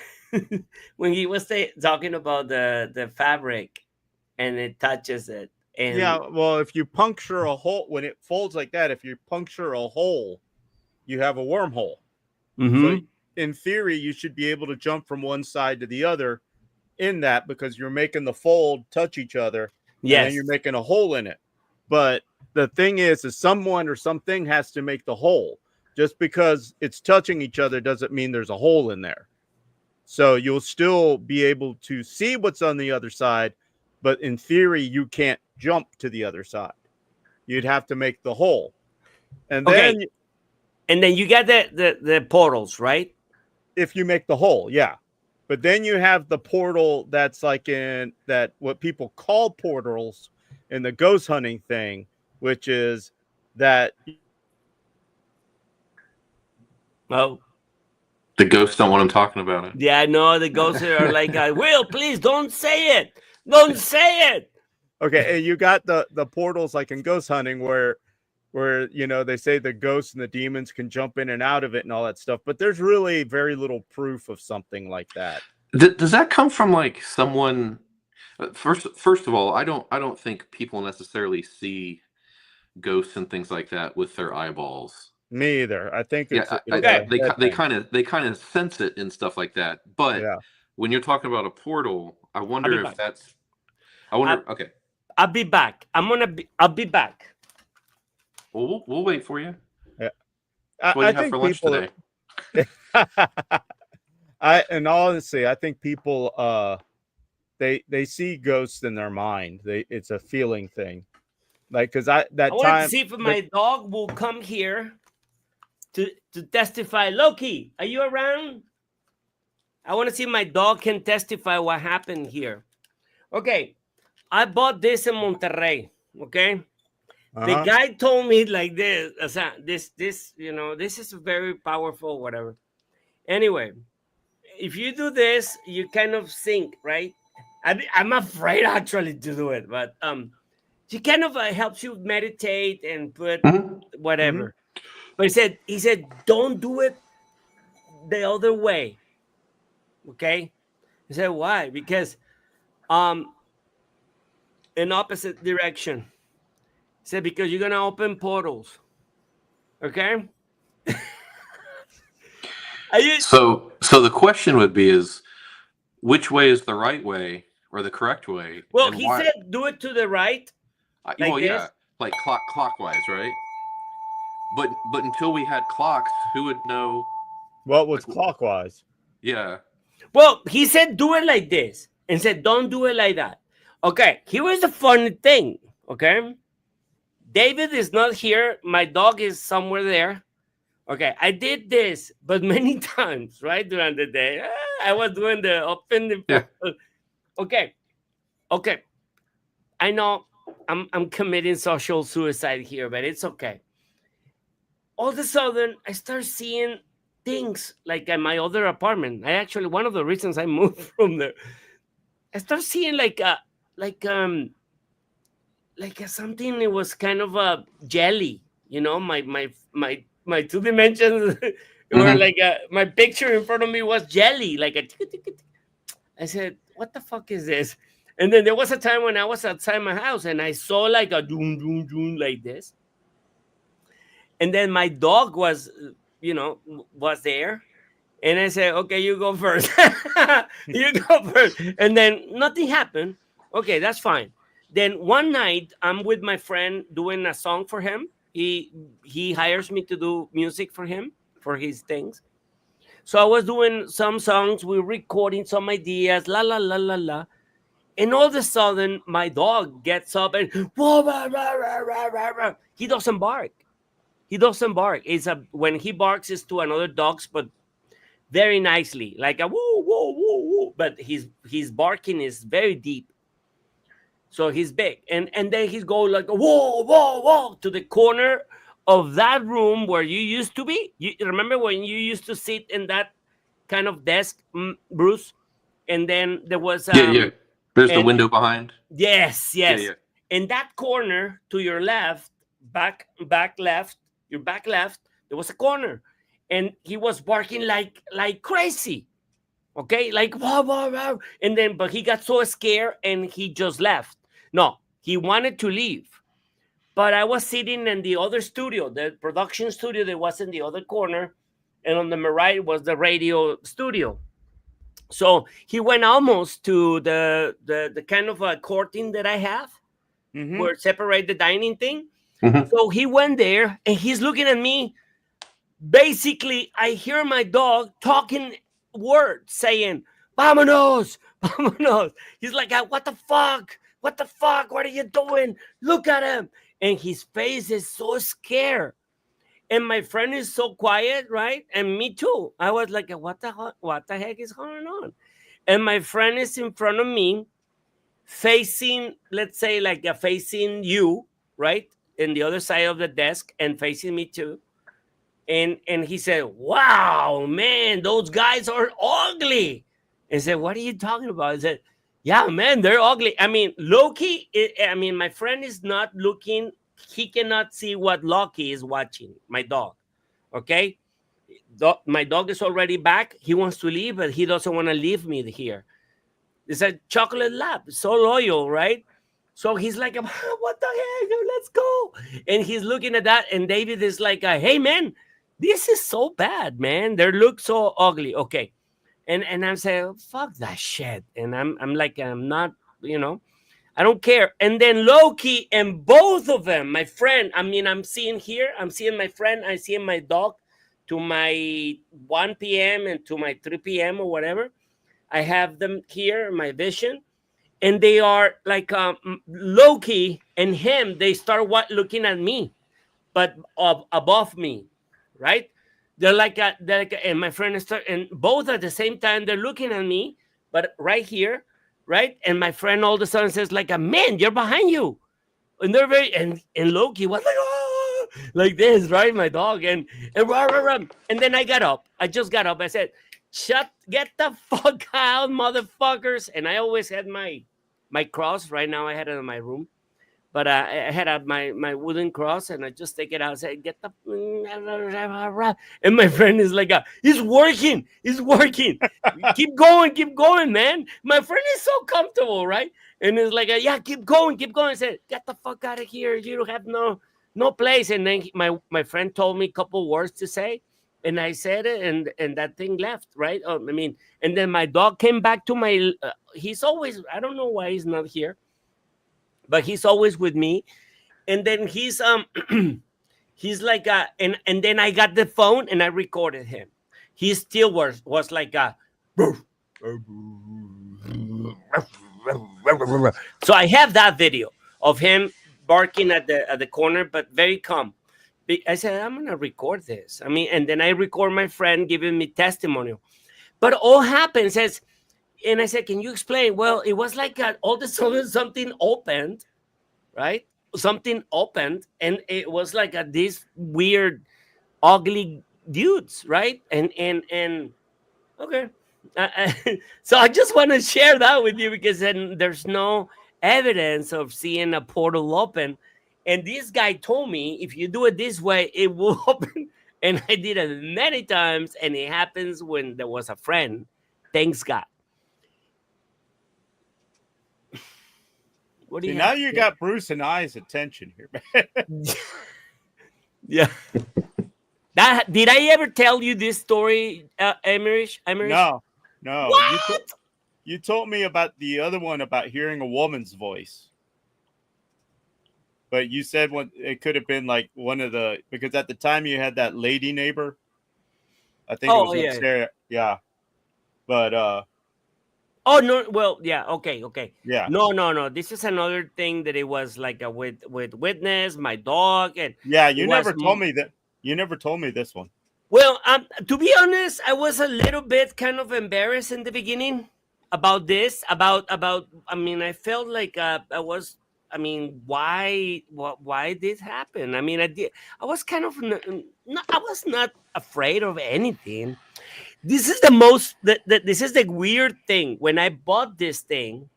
when he was talking about the fabric and it touches it. And well, if you puncture a hole, when it folds like that, if you puncture a hole, you have a wormhole. So in theory, you should be able to jump from one side to the other in that, because you're making the fold touch each other. Yes. And then you're making a hole in it. But the thing is someone or something has to make the hole. Just because it's touching each other doesn't mean there's a hole in there. So you'll still be able to see what's on the other side, but in theory, you can't jump to the other side. You'd have to make the hole. And then you got the portals, right? If you make the hole, yeah. But then you have the portal that's like in that, what people call portals in the ghost hunting thing, which is that. Oh, the ghosts don't want them talking about it. Yeah, I know. The ghosts are like, Will, please don't say it. Don't say it. Okay, and you got the portals like in ghost hunting where they say the ghosts and the demons can jump in and out of it and all that stuff, but there's really very little proof of something like that. Does that come from like someone? First of all, I don't think people necessarily see ghosts and things like that with their eyeballs. Me either. I think they kind of sense it and stuff like that. But when you're talking about a portal, I wonder if that's. Okay. I'll be back. I'll be back. Well, we'll wait for you. Yeah. What do you have for lunch today? And honestly, I think people they see ghosts in their mind. It's a feeling thing. Like, because I want to see if my dog will come here to testify. Loki, are you around? I want to see if my dog can testify what happened here. Okay, I bought this in Monterrey. Okay. The guy told me like this, this is very powerful, whatever. Anyway, if you do this, you kind of sink, right? I'm afraid actually to do it, but she kind of helps you meditate and put whatever. But he said, don't do it the other way. Okay. He said, why? Because in opposite direction. He said, because you're gonna open portals. Okay. So the question would be is, which way is the right way or the correct way? Well, he said do it to the right. Like clockwise, right? But until we had clocks, who would know what was clockwise? Yeah. Well, he said do it like this and said don't do it like that. Okay, here was the funny thing. Okay. David is not here. My dog is somewhere there. Okay, I did this, but many times, right, during the day. I was doing the open. Okay. I know I'm committing social suicide here, but it's okay. All of a sudden, I start seeing things like at my other apartment. One of the reasons I moved from there, I start seeing like something. It was kind of a jelly, my 2 dimensions were like my picture in front of me was jelly, like a. I said, what the fuck is this? And then there was a time when I was outside my house and I saw like a doom, doom, doom like this. And then my dog was, was there. And I said, okay, you go first. You go first. And then nothing happened. Okay, that's fine. Then one night, I'm with my friend doing a song for him. He hires me to do music for him, for his things. So I was doing some songs. We were recording some ideas, la, la, la, la, la. And all of a sudden, my dog gets up and, whoa, rah, rah, rah, rah, rah, rah. He doesn't bark. He doesn't bark. When he barks, it's to another dogs, but very nicely, like a woo, woo, woo, woo. But his barking is very deep. So he's big. And then he's go like, whoa, whoa, whoa, to the corner of that room where you used to be. You remember when you used to sit in that kind of desk, Bruce? And then there was... yeah. There's the window behind. Yes. Yeah. In that corner to your left, back left, your back left, there was a corner. And he was barking like crazy. Okay, like wow, wow, wow. And then, but he got so scared and he just left. No, he wanted to leave. But I was sitting in the other studio, the production studio that was in the other corner. And on the right was the radio studio. So he went almost to the kind of a courting that I have, where separate the dining thing. Mm-hmm. So he went there and he's looking at me. Basically, I hear my dog talking words saying, "Vámonos, vámonos." He's like, "What the fuck? What the fuck? What are you doing? Look at him." And his face is so scared. And my friend is so quiet, right? And me too. I was like, what the heck is going on? And my friend is in front of me, facing, let's say, like facing you, right? In the other side of the desk and facing me too. And he said, "Wow, man, those guys are ugly." I said, "What are you talking about?" I said, "Yeah, man, they're ugly." I mean, Loki, my friend is not looking. He cannot see what Loki is watching, my dog. Okay? My dog is already back. He wants to leave, but he doesn't want to leave me here. It's a chocolate lab, so loyal, right? So he's like, "What the heck? Let's go." And he's looking at that, and David is like, "Hey, man, this is so bad, man. They look so ugly." Okay. And I'm saying, fuck that shit. And I'm like, I'm not, I don't care. And then Loki and both of them, my friend, I'm seeing my friend, I'm seeing my dog to my 1 p.m. and to my 3 p.m. or whatever. I have them here, my vision. And they are like Loki and him, they start looking at me, but above me. Right? They're like, and my friend is, and both at the same time, they're looking at me, but right here, right? And my friend all of a sudden says, like, "Man, you're behind you." And they're and Loki was like, "Oh," like this, right? My dog. And rah, rah, rah. And then I got up. I just got up. I said, "Get the fuck out, motherfuckers." And I always had my cross. Right now I had it in my room. But I had my wooden cross, and I just take it out and say, "Get the..." And my friend is like, "It's working. It's working. Keep going, man." My friend is so comfortable, right? And it's like, "Yeah, keep going. I said, "Get the fuck out of here. You don't have no place." And then my friend told me a couple words to say, and I said it, and that thing left, right? And then my dog came back to my... he's always... I don't know why he's not here, but he's always with me. And then he's he's like and then I got the phone and I recorded him. He still was like so I have that video of him barking at the corner, but very calm. I said, "I'm gonna record this." And then I record my friend giving me testimonial. But all happens as... And I said, "Can you explain?" Well, it was like all of a sudden something opened, right? Something opened, and it was like these weird, ugly dudes, right? And okay. So I just want to share that with you, because then there's no evidence of seeing a portal open. And this guy told me, if you do it this way, it will open. And I did it many times, and it happens when there was a friend. Thanks God. What do See, you now have you to got Bruce and I's attention here, man. say? Yeah. That did I ever tell you this story, Aymerich? No. What? You told me about the other one about hearing a woman's voice. But you said it could have been like one of the, because at the time you had that lady neighbor. I think it was Yeah. upstairs. Yeah. But Oh no, well, yeah, okay. yeah. No. This is another thing that it was like a with witness, my dog, and Yeah, it you was never told me that. You never told me this one. well, to be honest, I was a little bit kind of embarrassed in the beginning about this. About I mean, I felt like I was. I mean, why did happen? I mean, I was kind of. I was not afraid of anything. This is the most. This is the weird thing. When I bought this thing,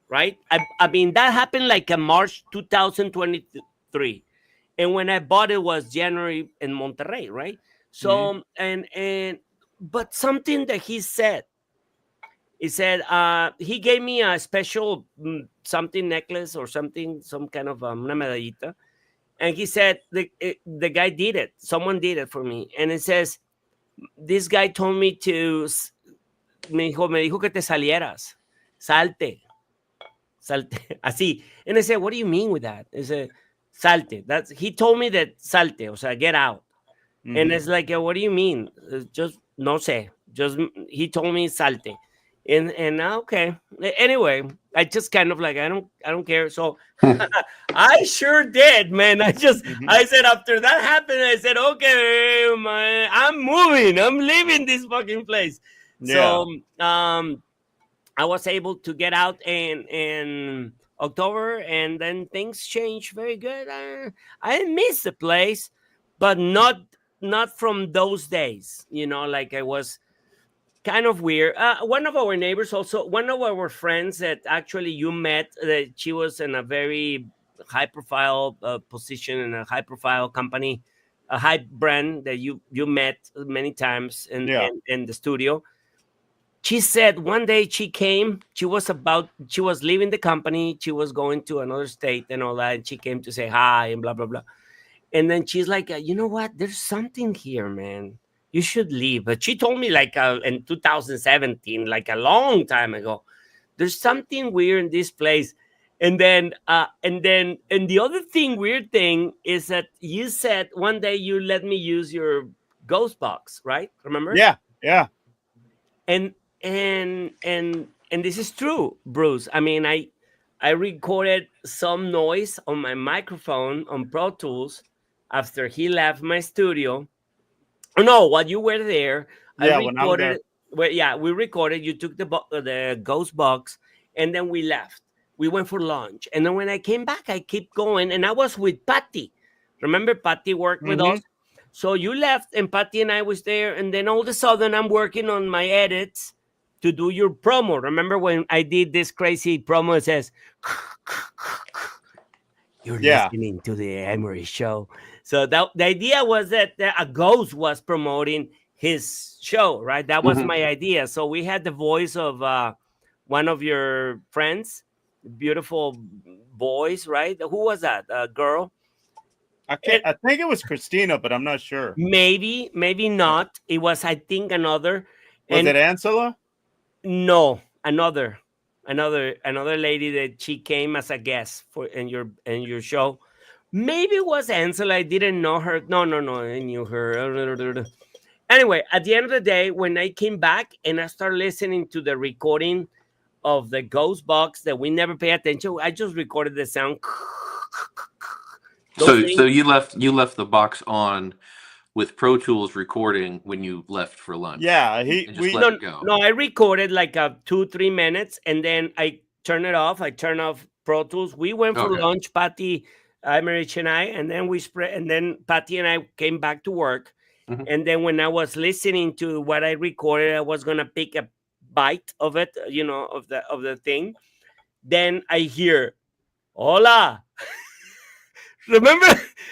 right? I mean, that happened like in March 2023, and when I bought it was January in Monterrey, right? So and but something that he said he gave me a special something necklace or something, some kind of una medallita, and he said the guy did it, someone did it for me, and it says this guy told me to me dijo que te salieras, salte así, and I said, what do you mean with that? He said, salte. That's, he told me that salte, o sea, get out. And it's like, what do you mean? Just no sé. Just he told me salte, and okay. Anyway, I just kind of like I don't care. So I sure did, man. I said after that happened, I said, okay, man, I'm moving. I'm leaving this fucking place. Yeah. So I was able to get out in October, and then things changed very good. I miss the place, but not from those days. You know, like I was kind of weird. One of our neighbors, also one of our friends that actually you met, that she was in a very high profile position in a high profile company, a high brand that you met many times in the studio. She said one day she came, she was leaving the company, she was going to another state and all that, and she came to say hi and blah blah blah. And then she's like, you know what, there's something here, man, you should leave. But she told me like in 2017, like a long time ago, there's something weird in this place. And then the other weird thing is that you said one day you let me use your ghost box, right? Remember? Yeah. And this is true, Bruce. I mean, I recorded some noise on my microphone on Pro Tools after he left my studio. Oh no, while you were there, I Yeah, when I was recorded. Well, yeah, we recorded. You took the ghost box, and then we left. We went for lunch, and then when I came back, I kept going, and I was with Patty. Remember, Patty worked with us. So you left, and Patty and I was there, and then all of a sudden, I'm working on my edits to do your promo. Remember when I did this crazy promo? It says, "You're listening to the Aymerich show." So the idea was that a ghost was promoting his show, right? That was my idea. So we had the voice of one of your friends, beautiful voice, right? Who was that? A girl? I think it was Christina, but I'm not sure. Maybe not. It was, I think, another. Was it Ansela? No, another lady that she came as a guest for in your show. Maybe it was Ansel. I didn't know her. No, I knew her. Anyway, at the end of the day, when I came back and I started listening to the recording of the ghost box that we never pay attention, I just recorded the sound. So you left the box on with Pro Tools recording when you left for lunch. Yeah, I recorded like 2-3 minutes, and then I turned it off. I turned off Pro Tools. We went for lunch, Patty, Aymerich, and I, and then and then Patty and I came back to work. And then when I was listening to what I recorded, I was gonna pick a bite of it, of the thing. Then I hear, "Hola." Remember,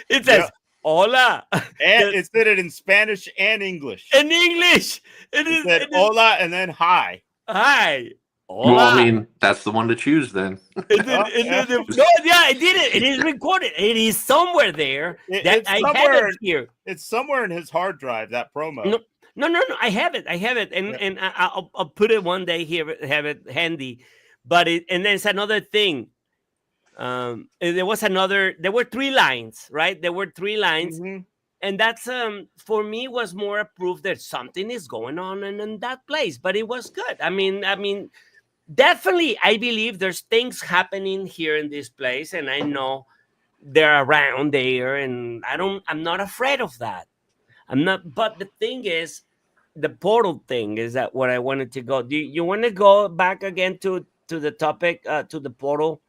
it says "Hola," and it said it in Spanish and English. In English, it said "Hola" and then "Hi." Hi. Well, I Hola. mean, that's the one to choose then. No, yeah, I did it. It is recorded. It is somewhere there that It's I have somewhere. it here. It's somewhere in his hard drive. That promo. No, no. I have it. And I'll put it one day here. Have it handy. But and there's another thing. There were 3 lines, right? There were 3 lines, Mhm. and that's for me was more a proof that something is going on in that place. But it was good. I mean, definitely, I believe there's things happening here in this place, and I know they're around there, and I'm not afraid of that. I'm not. But the thing is, the portal thing is that what I wanted to go. Do you want to go back again to the topic, to the portal?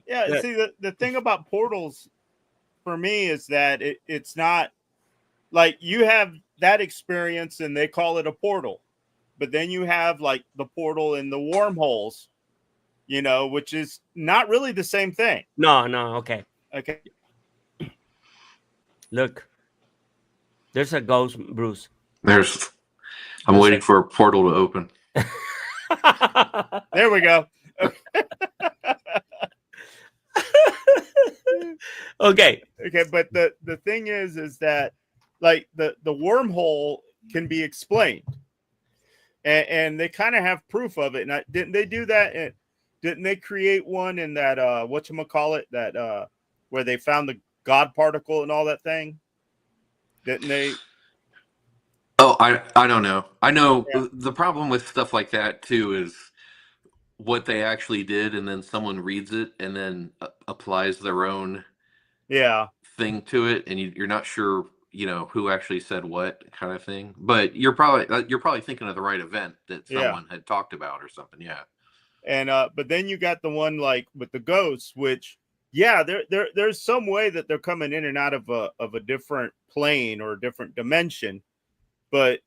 Yeah. Yeah. See, the thing about portals for me is that it's not like you have that experience and they call it a portal, but then you have like the portal and the wormholes, which is not really the same thing. No. Okay. Okay. Look, there's a ghost, Bruce. I'm waiting for a portal to open. There we go. Okay. Okay, but the thing is that like the wormhole can be explained, and they kind of have proof of it. And didn't they do that? Didn't they create one in that whatchamacallit, that where they found the God particle and all that thing? Didn't they? Oh, I don't know. I know Yeah. the problem with stuff like that too is what they actually did, and then someone reads it and then applies their own Yeah. thing to it, and you're not sure, who actually said what kind of thing. But you're probably thinking of the right event that someone had talked about or something. Yeah. And but then you got the one like with the ghosts, which there's some way that they're coming in and out of a different plane or a different dimension, but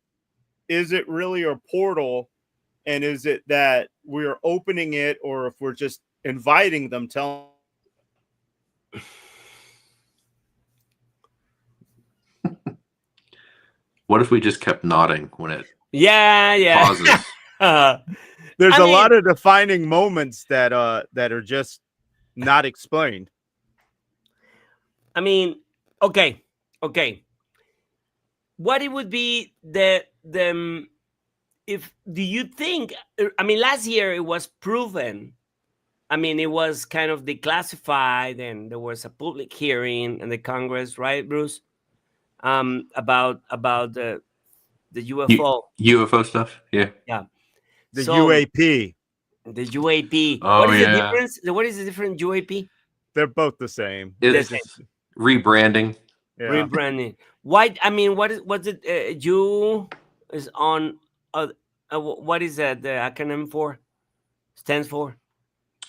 is it really a portal? And is it that we're opening it, or if we're just inviting them? What if we just kept nodding when it Yeah. pauses? There's I a mean- lot of defining moments that are just not explained. I mean, okay. What it would be if do you think? I mean, last year it was proven. I mean, it was kind of declassified, and there was a public hearing in the Congress, right, Bruce? About the UFO. UFO stuff. Yeah. Yeah. The So, UAP, the UAP. Oh, What is the yeah. difference? What is the difference? UAP they're both the same. It's rebranding. Yeah. rebranding. Why? I mean, what's it? U is on. What is that? The acronym for? Stands for?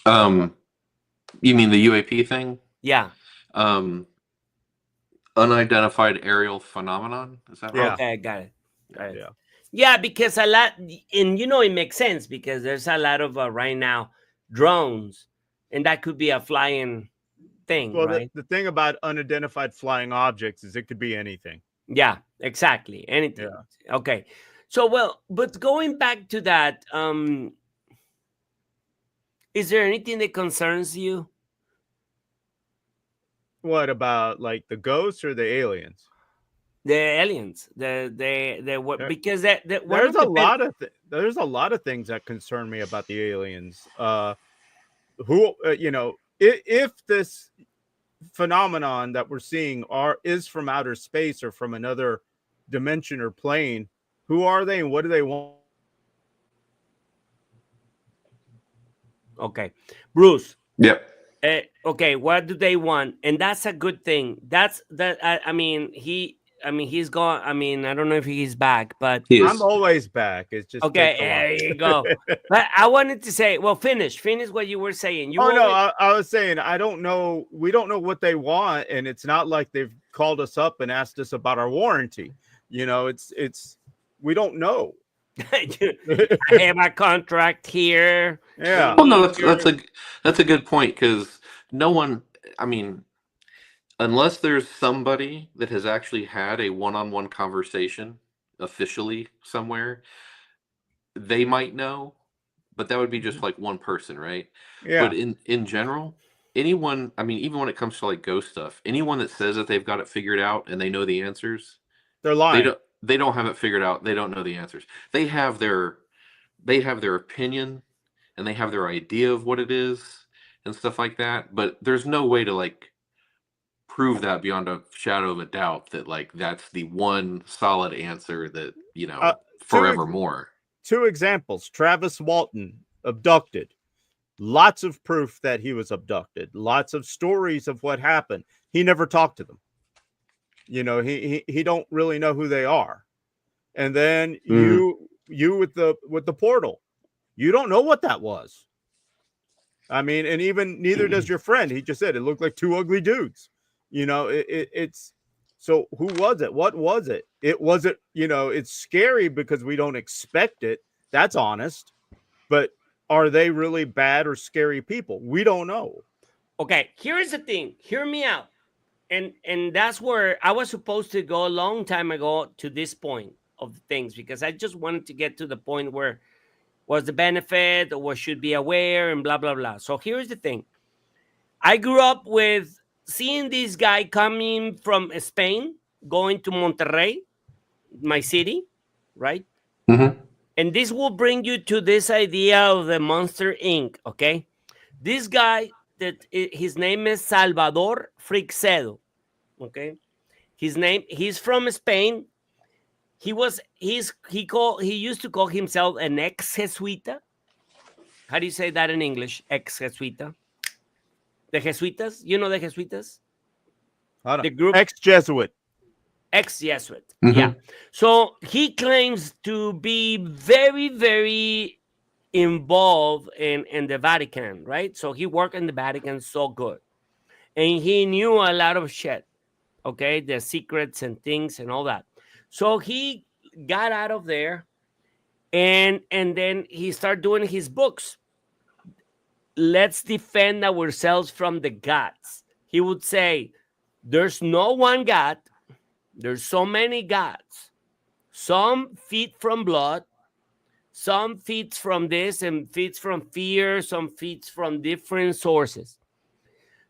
You mean the UAP thing? Yeah. Unidentified aerial phenomenon. Is that right? Yeah. Okay, got it. Yeah. Yeah, because a lot, and it makes sense because there's a lot of right now drones, and that could be a flying thing, Well, right? the thing about unidentified flying objects is it could be anything. Yeah, exactly. Anything. Yeah. Okay. So, but going back to that, is there anything that concerns you? What about like the ghosts or the aliens? The aliens, what? There- Because that one There's of a the lot of there's a lot of things that concern me about the aliens. If this phenomenon that we're seeing is from outer space or from another dimension or plane, who are they and what do they want? Okay, Bruce. Yep. Okay, what do they want? And that's a good thing. I mean, he's gone. I mean, I don't know if he's back, but He is. I'm always back. It's just okay, takes a while. there you go. But I wanted to say, well, finish what you were saying. I was saying I don't know. We don't know what they want, and it's not like they've called us up and asked us about our warranty. It's we don't know. I have a contract here. Yeah. Well, no, that's a good point, because no one. I mean, unless there's somebody that has actually had a one-on-one conversation officially somewhere, they might know, but that would be just like one person, right? Yeah. But in general, anyone, I mean, even when it comes to like ghost stuff, anyone that says that they've got it figured out and they know the answers, They're lying. they don't have it figured out. They don't know the answers. They have their opinion and they have their idea of what it is and stuff like that, but there's no way to like prove that beyond a shadow of a doubt that like that's the one solid answer that, you know, forevermore. Two examples. Travis Walton, abducted. Lots of proof that he was abducted. Lots of stories of what happened. He never talked to them. You know, he don't really know who they are. And then you with the portal, you don't know what that was. I mean, and even neither does your friend. He just said it looked like two ugly dudes. You know, it's so who was it? What was it? It wasn't, you know, it's scary because we don't expect it. That's honest. But are they really bad or scary people? We don't know. Okay, here's the thing. Hear me out. And that's where I was supposed to go a long time ago to this point of the things, because I just wanted to get to the point where was the benefit or what should be aware and blah, blah, blah. So here's the thing. I grew up with seeing this guy coming from Spain, going to Monterrey, my city, right? Mm-hmm. And this will bring you to this idea of the Monster Inc., okay? This guy, his name is Salvador Freixedo, okay? He's from Spain. He used to call himself an ex-Jesuita. How do you say that in English? Ex-Jesuita. The Jesuitas, you know the Jesuitas? The group ex-Jesuit. Ex-Jesuit, yeah. So he claims to be very, very involved in the Vatican, right? So he worked in the Vatican so good. And he knew a lot of shit, okay? The secrets and things and all that. So he got out of there and then he started doing his books. Let's defend ourselves from the gods. He would say, there's no one God. There's so many gods. Some feed from blood. Some feeds from this and feeds from fear. Some feeds from different sources.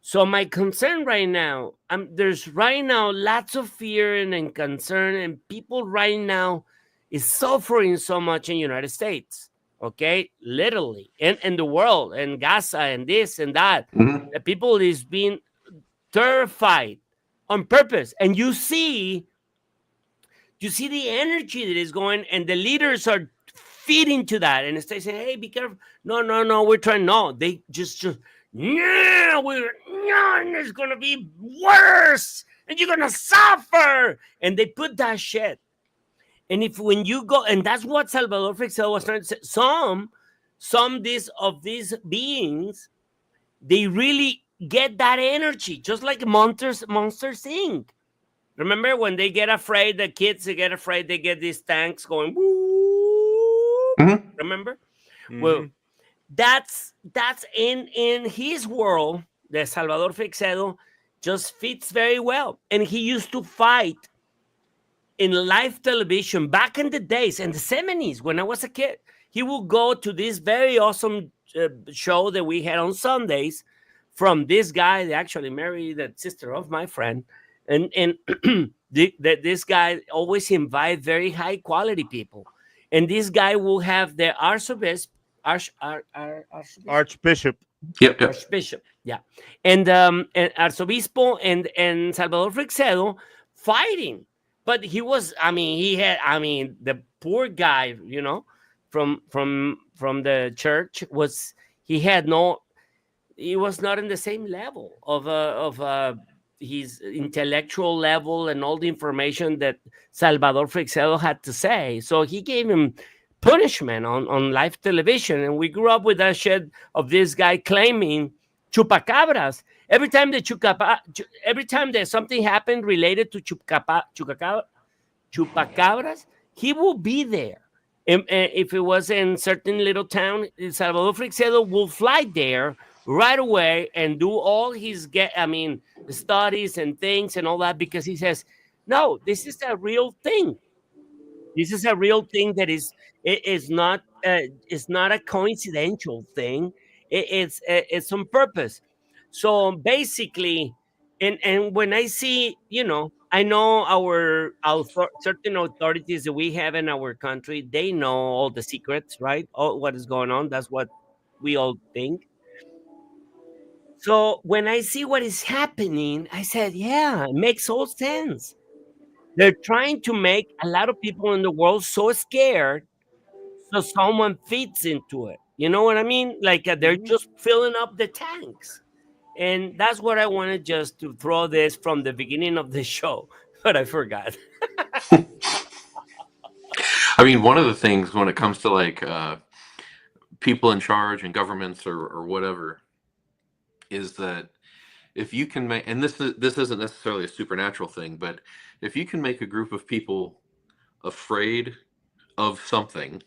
So my concern right now, there's right now lots of fear and concern, and people right now is suffering so much in the United States. Okay, literally, and the world, and Gaza, and this and that. The people is being terrified on purpose, and you see the energy that is going, and the leaders are feeding to that, and they say, "Hey, be careful! No, we're trying." No, they just it's gonna be worse, and you're gonna suffer, and they put that shit. And when you go, and that's what Salvador Freixedo was trying to say, some of these beings, they really get that energy, just like monsters Inc. Remember when they get afraid, the kids, they get afraid, they get these tanks going, woo. Remember? Well, that's in his world, the Salvador Freixedo just fits very well. And he used to fight in live television back in the days, in the 70s, when I was a kid. He would go to this very awesome show that we had on Sundays from this guy that actually married the sister of my friend. And this guy always invite very high quality people. And this guy will have the Archbishop. Yep. Archbishop, yeah. And Arzobispo and Salvador Freixedo fighting. But he was, the poor guy, you know, from the church he was not in the same level of his intellectual level and all the information that Salvador Freixedo had to say. So he gave him punishment on live television. And we grew up with that shit of this guy claiming chupacabras. Every time that something happened related to chupacabras, he will be there. And if it was in certain little town, Salvador Freixedo will fly there right away and do all his studies and things and all that, because he says, no, this is a real thing. This is a real thing that is not it's not a coincidental thing. It's on purpose. So basically, and when I see, I know certain authorities that we have in our country, they know all the secrets, right? All what is going on. That's what we all think. So when I see what is happening, I said, yeah, it makes all sense. They're trying to make a lot of people in the world so scared so someone feeds into it. You know what I mean? Like they're just filling up the tanks. And that's what I wanted just to throw this from the beginning of the show, but I forgot. I mean, one of the things when it comes to like people in charge and governments or whatever is that if you can make, and this isn't necessarily a supernatural thing, but if you can make a group of people afraid of something,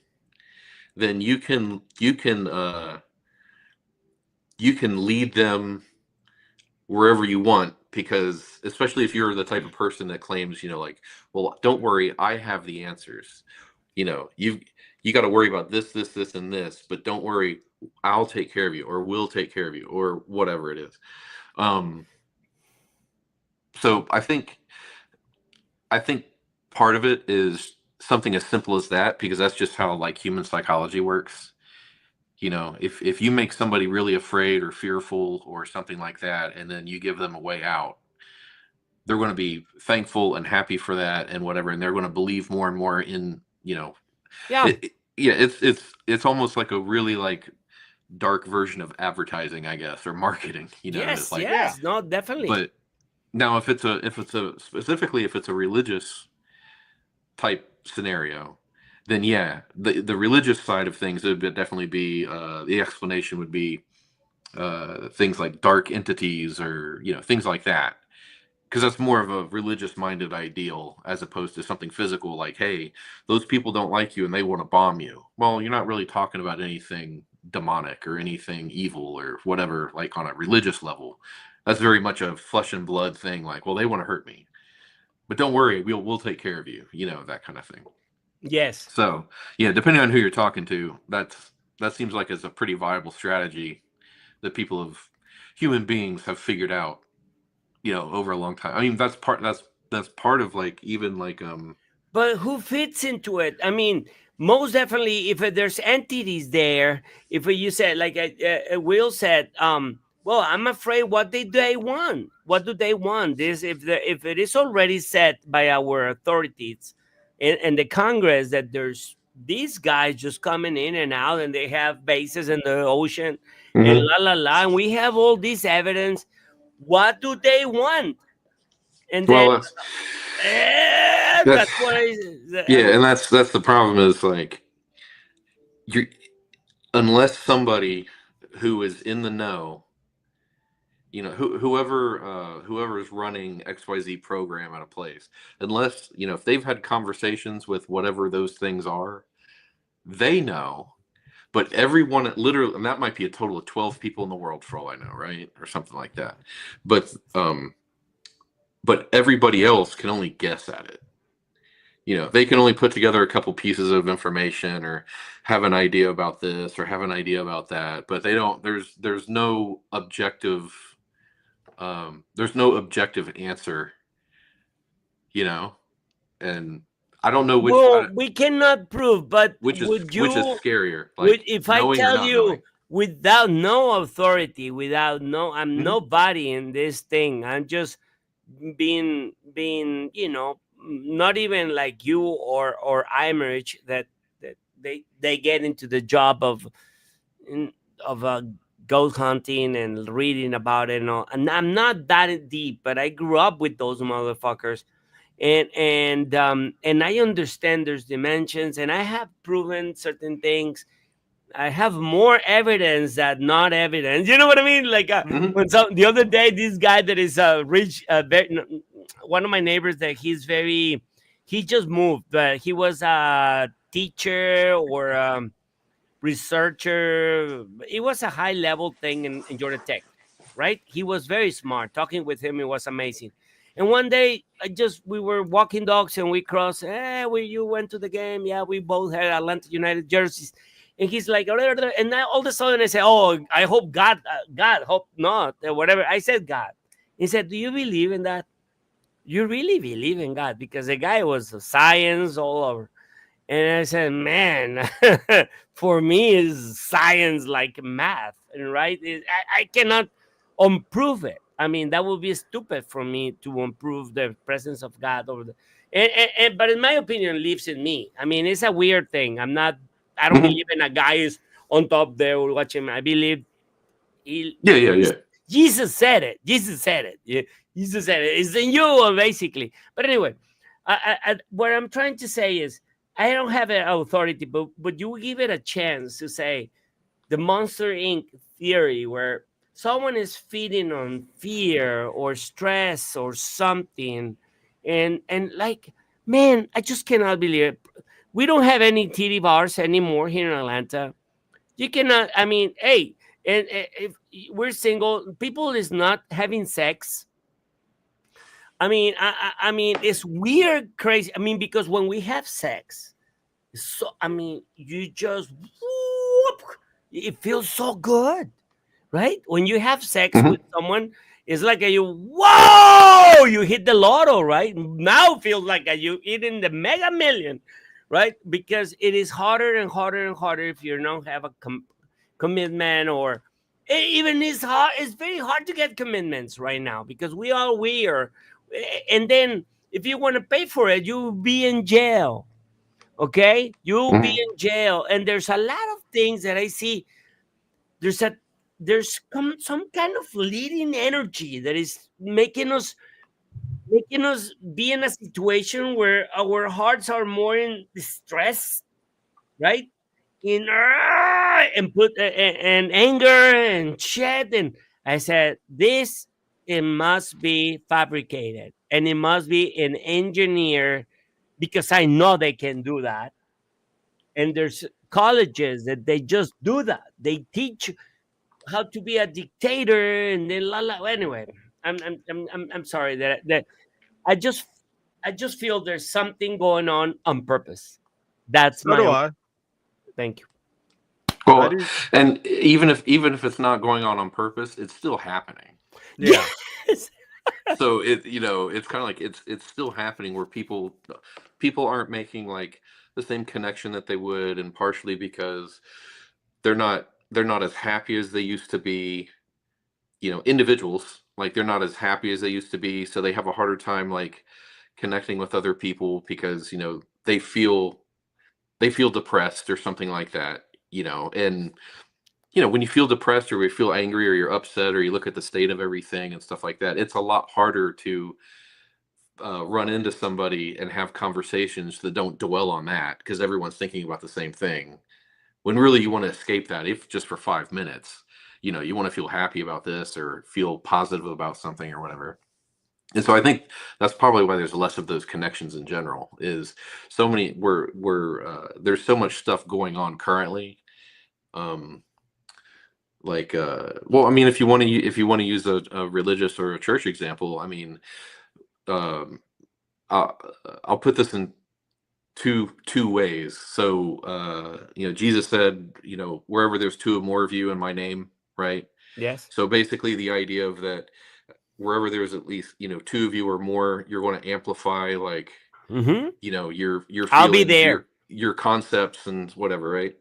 then you can lead them wherever you want, because especially if you're the type of person that claims, like, well, don't worry, I have the answers. You got to worry about this, and this, but don't worry, I'll take care of you, or we'll take care of you, or whatever it is. So I think part of it is something as simple as that, because that's just how like human psychology works. If you make somebody really afraid or fearful or something like that, and then you give them a way out, they're going to be thankful and happy for that and whatever, and they're going to believe more and more in, Yeah. It's almost like a really like dark version of advertising, I guess, or marketing. Yes, it's like, yes, no, definitely. But now, if it's a religious type scenario, then yeah, the religious side of things, it would definitely be the explanation would be things like dark entities, or things like that, because that's more of a religious minded ideal as opposed to something physical, like, hey, those people don't like you and they want to bomb you. Well, you're not really talking about anything demonic or anything evil or whatever, like on a religious level. That's very much a flesh and blood thing, like, well, they want to hurt me, but don't worry, we'll take care of you, that kind of thing. Yes. So yeah, depending on who you're talking to, that seems like it's a pretty viable strategy that human beings have figured out, over a long time. I mean, that's part of like, even like But who fits into it? I mean, most definitely, if there's entities there, if you said, like Will said, well, I'm afraid, what do they want? What do they want? This, if it is already set by our authorities and the Congress that there's these guys just coming in and out, and they have bases in the ocean, and and we have all this evidence. What do they want? And then well, that's what and that's the problem, is like, unless somebody who is in the know, whoever is running XYZ program at a place, unless if they've had conversations with whatever those things are, they know. But everyone, literally, and that might be a total of 12 people in the world for all I know, right, or something like that. But everybody else can only guess at it. They can only put together a couple pieces of information, or have an idea about this, or have an idea about that, but they don't. There's no objective. There's no objective answer. And I don't know which. Well, we cannot prove, but which is scarier. Like, if I tell you, knowing, without no authority, I'm nobody in this thing. I'm just being, not even like you or Aymerich, that they get into the job of ghost hunting and reading about it and all. And I'm not that deep, but I grew up with those motherfuckers. And I understand there's dimensions, and I have proven certain things. I have more evidence than not evidence. You know what I mean? Like when the other day, this guy that is rich, one of my neighbors, that he just moved, but he was a teacher or researcher. It was a high level thing in Georgia Tech, right? He was very smart. Talking with him, it was amazing. And one day, we were walking dogs and we crossed. You went to the game? Yeah, we both had Atlanta United jerseys. And he's like, and now all of a sudden I said, oh, I hope God, hope not, or whatever. I said God. He said, do you believe in that? You really believe in God? Because the guy was science all over. And I said, man, for me, is science like math, right? I cannot unprove it. I mean, that would be stupid for me to improve the presence of God over the. But in my opinion, lives in me. I mean, it's a weird thing. I don't believe in a guy is on top there watching me. I believe Yeah. Jesus said it. Jesus said it. Yeah, Jesus said it. It's in you, basically. But anyway, what I'm trying to say is, I don't have an authority, but you give it a chance to say the Monster Inc. theory, where someone is feeding on fear or stress or something, and like, man, I just cannot believe it. We don't have any titty bars anymore here in Atlanta. You cannot. I mean, hey, and if we're single, people is not having sex. I mean, I mean, it's weird, crazy. I mean, because when we have sex, so I mean, you just whoop, it feels so good, right? When you have sex with someone, it's like whoa, you hit the lotto, right? Now it feels like you eating the mega million, right? Because it is harder and harder and harder if you don't have a commitment, or even it's hard. It's very hard to get commitments right now because we are weird. And then if you want to pay for it, you'll be in jail. Okay, you'll be in jail. And there's a lot of things that I see. There's some kind of leading energy that is making us be in a situation where our hearts are more in distress, right? In and put and anger and shit. And I said, this, it must be fabricated, and it must be an engineer, because I know they can do that. And there's colleges that they just do that. They teach how to be a dictator, and then la la. Anyway, I'm sorry that I just feel there's something going on purpose. That's So do my I. thank you. I Well, do. and even if it's not going on purpose, it's still happening. Yeah. Yes. So it's kind of like it's still happening where people aren't making like the same connection that they would, and partially because they're not as happy as they used to be. Individuals, like, they're not as happy as they used to be, so they have a harder time like connecting with other people because they feel depressed or something like that. And when you feel depressed or you feel angry or you're upset or you look at the state of everything and stuff like that, it's a lot harder to run into somebody and have conversations that don't dwell on that, because everyone's thinking about the same thing, when really you want to escape that, if just for 5 minutes. You want to feel happy about this or feel positive about something or whatever. And so I think that's probably why there's less of those connections in general, is so many there's so much stuff going on currently. um well, I mean, if you want to use a religious or a church example, I mean, um I'll, I'll put this in two ways. So Jesus said, wherever there's two or more of you in my name, right? Yes. So basically the idea of that, wherever there's at least two of you or more, you're going to amplify, like, Mm-hmm. your I'll be feelings, there. your concepts and whatever, right?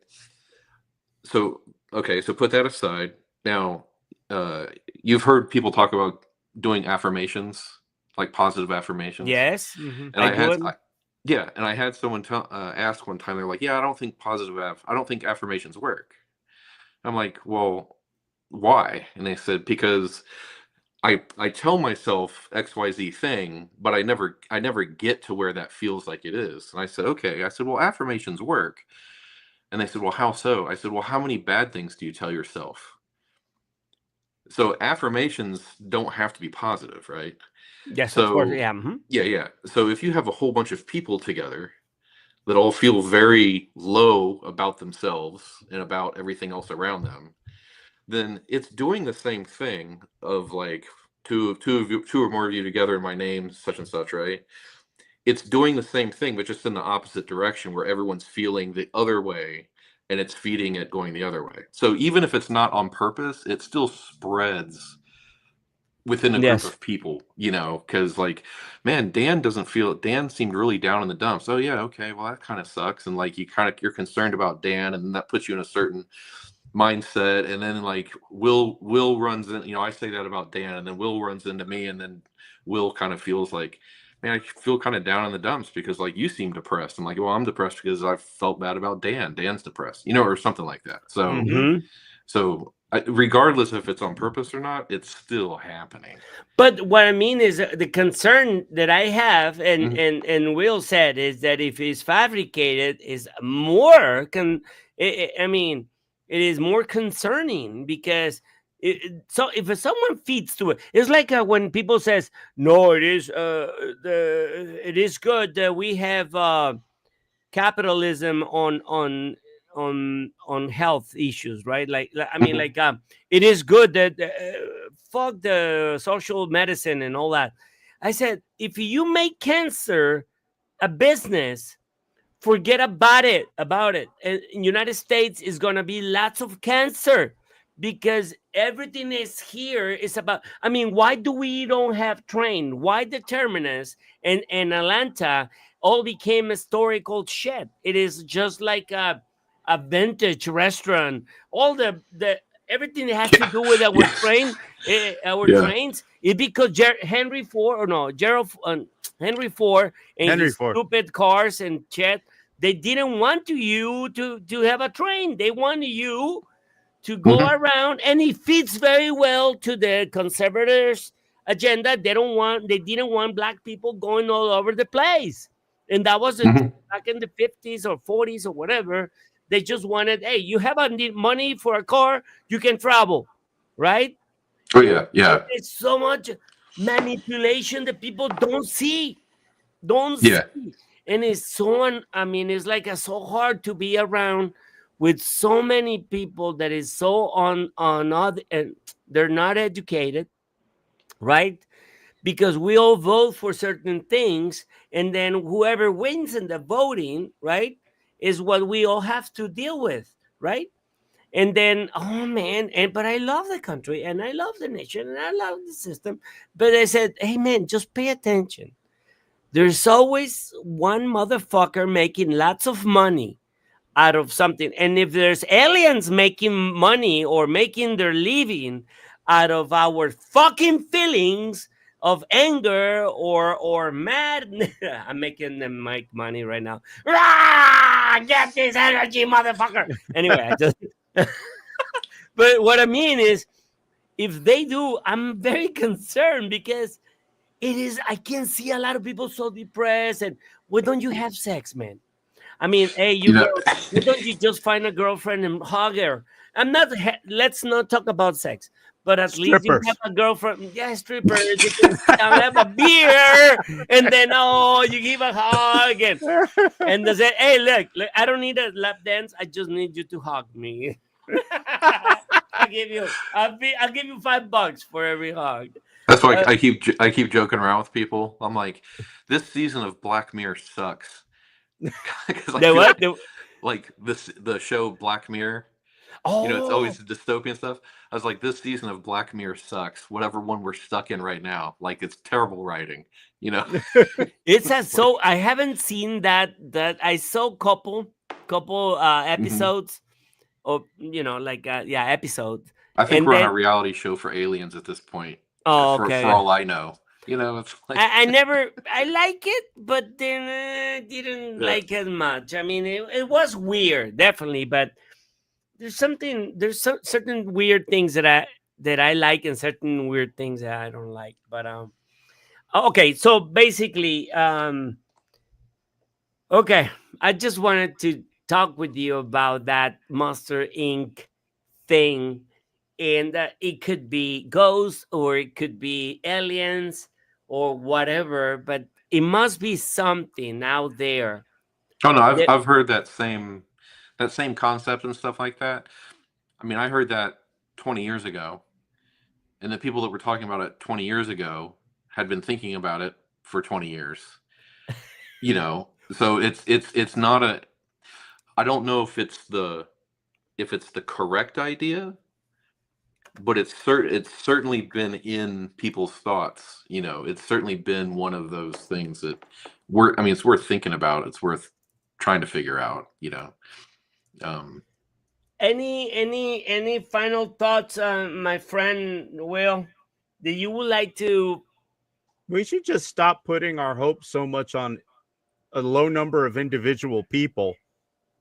So okay, so put that aside. Now, you've heard people talk about doing affirmations, like positive affirmations. Yes. Mm-hmm. And I do it. yeah, and I had someone ask one time. They're like, "Yeah, I don't think affirmations work." I'm like, "Well, why?" And they said, "Because I tell myself XYZ thing, but I never get to where that feels like it is." And I said, "Okay." I said, "Well, affirmations work." And they said, "Well, how so?" I said, "Well, how many bad things do you tell yourself?" So affirmations don't have to be positive, right? Yes, of course. So Yeah. Mm-hmm. yeah. So if you have a whole bunch of people together that all feel very low about themselves and about everything else around them, then it's doing the same thing of like two or more of you together in my name, such and such, right? It's doing the same thing, but just in the opposite direction, where everyone's feeling the other way and it's feeding it going the other way. So even if it's not on purpose, it still spreads within a group Yes. of people, because like, man, Dan seemed really down in the dumps. Oh yeah, okay, well that kind of sucks. And like you're concerned about Dan, and that puts you in a certain mindset. And then like Will runs in, I say that about Dan, and then Will runs into me, and then Will kind of feels like, man, I feel kind of down in the dumps because like you seem depressed. I'm like, well, I'm depressed because I felt bad about Dan. Dan's depressed, or something like that. So Mhm. so regardless if it's on purpose or not, it's still happening. But what I mean is the concern that I have, and Mhm. and Will said, is that if it's fabricated, is more I mean, it is more concerning because so if someone feeds to it, it's like when people says, no, it is good that we have capitalism on health issues, right? I mean, Mhm. like it is good that fuck the social medicine and all that. I said, if you make cancer a business, forget about it. In United States is gonna be lots of cancer because everything is here is about. I mean, why do we don't have train? Why the terminus and Atlanta all became historical shit? It is just like a vintage restaurant. All the everything that has to do with our Yes. our Yeah. trains is because Henry Ford, or no, Gerald Henry Ford and Henry his Ford. stupid cars and jet. They didn't want you to have a train. They wanted you to go Mhm. around, and it fits very well to the conservators' agenda. They didn't want black people going all over the place, and that was it Mhm. back in the 50s or 40s or whatever. They just wanted, hey, you have money for a car, you can travel, right? Oh yeah, And yeah, there's so much manipulation that people don't yeah. see. And it's I mean, it's like so hard to be around with so many people that is so on other, and they're not educated, right? Because we all vote for certain things, and then whoever wins in the voting, right, is what we all have to deal with, right? And then, oh man, but I love the country and I love the nation and I love the system. But I said, hey man, just pay attention. There's always one motherfucker making lots of money out of something. And if there's aliens making money or making their living out of our fucking feelings of anger or mad, I'm making them make money right now. Rah! Get this energy, motherfucker. Anyway, I just but what I mean is, if they do, I'm very concerned because I can see a lot of people so depressed. And why don't you have sex, man? I mean, hey, you You know, girls, why don't you just find a girlfriend and hug her? Let's not talk about sex, but at least you have Strippers. a girlfriend. Yeah, strippers. You can sit down, have a beer, and then you give a hug, and they say, hey, look, I don't need a lap dance. I just need you to hug me. I'll give you $5 for every hug. that's why Uh, I keep joking around with people. I'm like, this season of Black Mirror sucks because I the feel what? like the show Black Mirror. It's Oh, always dystopian stuff. I was like, this season of Black Mirror sucks. Whatever one we're stuck in right now, like it's terrible writing. You know, it's like, I haven't seen that I saw couple mhm. episodes of like episodes, I think and we're on then a reality show for aliens at this point. oh For okay. all I know, it's like, I like it, but then I didn't yeah. like it much. I mean, it was weird, definitely, but there's certain weird things that I like and certain weird things that I don't like. But okay, so basically, okay, I just wanted to talk with you about that Monster Inc. thing, and it could be ghosts or it could be aliens or whatever, but it must be something out there. Oh no, That, I've heard that same concept and stuff like that. I mean, I heard that 20 years ago, and the people that were talking about it 20 years ago had been thinking about it for 20 years. You know, so it's not a. I don't know if it's the correct idea, but it's certainly been in people's thoughts. You know, it's certainly been one of those things that it's worth thinking about. It's worth trying to figure out. You know. Any final thoughts, my friend Will, that you would like to? We should just stop putting our hopes so much on a low number of individual people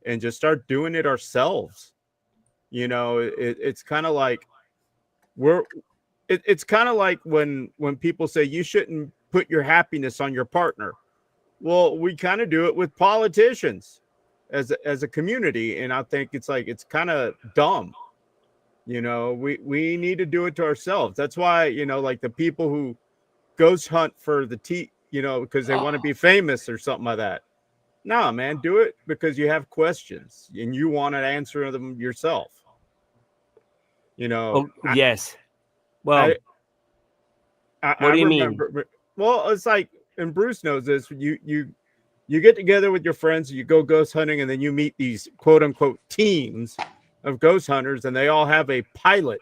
and just start doing it ourselves. You know, it's kind of like it's kind of like when people say you shouldn't put your happiness on your partner. Well, we kind of do it with politicians as a community, and I think it's kind of dumb. You know, we need to do it to ourselves. That's why, you know, like the people who ghost hunt for the you know, because they want to be famous or something like that. No, man, do it because you have questions and you want to answer them yourself. You know. Yes. Well, what do you mean? Well, it's like, and Bruce knows this. You get together with your friends, you go ghost hunting, and then you meet these quote unquote teams of ghost hunters, and they all have a pilot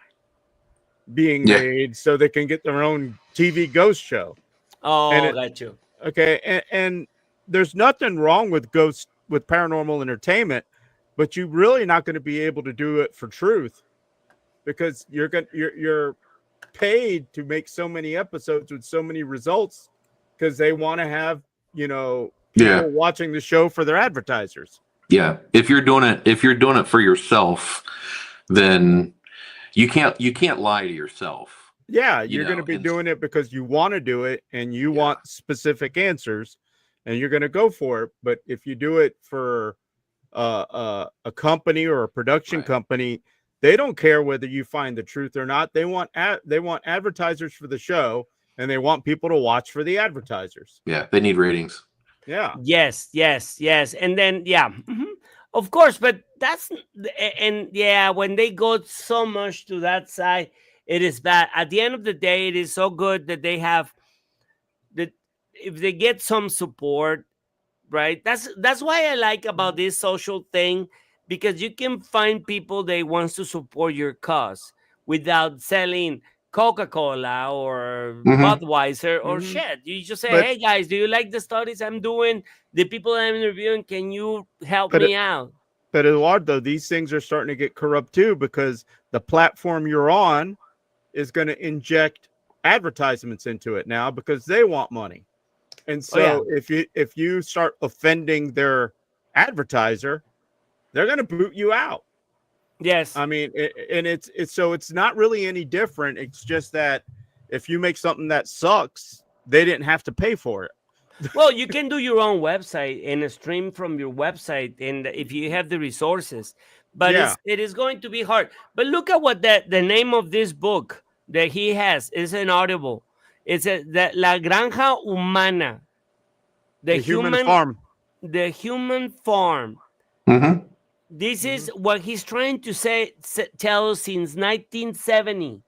being made so they can get their own TV ghost show. Oh, got you. Okay, and there's nothing wrong with paranormal entertainment, but you're really not going to be able to do it for truth because you're paid to make so many episodes with so many results because they want to have, you know, people watching the show for their advertisers. Yeah, if you're doing it for yourself, then you can't lie to yourself. Yeah, you're going to be doing it because you want to do it and you want specific answers, and you're going to go for it. But if you do it for a company or a production company, they don't care whether you find the truth or not. They want advertisers for the show, and they want people to watch for the advertisers. Yeah, they need ratings. Yeah. Yes. And then, of course, but when they go so much to that side, it is bad. At the end of the day, it is so good that they have that if they get some support, right? That's why I like about this social thing, because you can find people that wants to support your cause without selling Coca-Cola or Budweiser or shit. You just say, hey guys, do you like the studies I'm doing? The people I'm interviewing, can you help me out? But Eduardo, these things are starting to get corrupt too, because the platform you're on is going to inject advertisements into it now because they want money. And so if you start offending their advertiser, they're going to boot you out. Yes. I mean, it's not really any different. It's just that if you make something that sucks, they didn't have to pay for it. Well, you can do your own website and stream from your website, and if you have the resources, but it is going to be hard. But look at what the name of this book that he has is an Audible. It's La Granja Humana, the human farm. The human farm. Mm-hmm. This is what he's trying to tell us since 1970.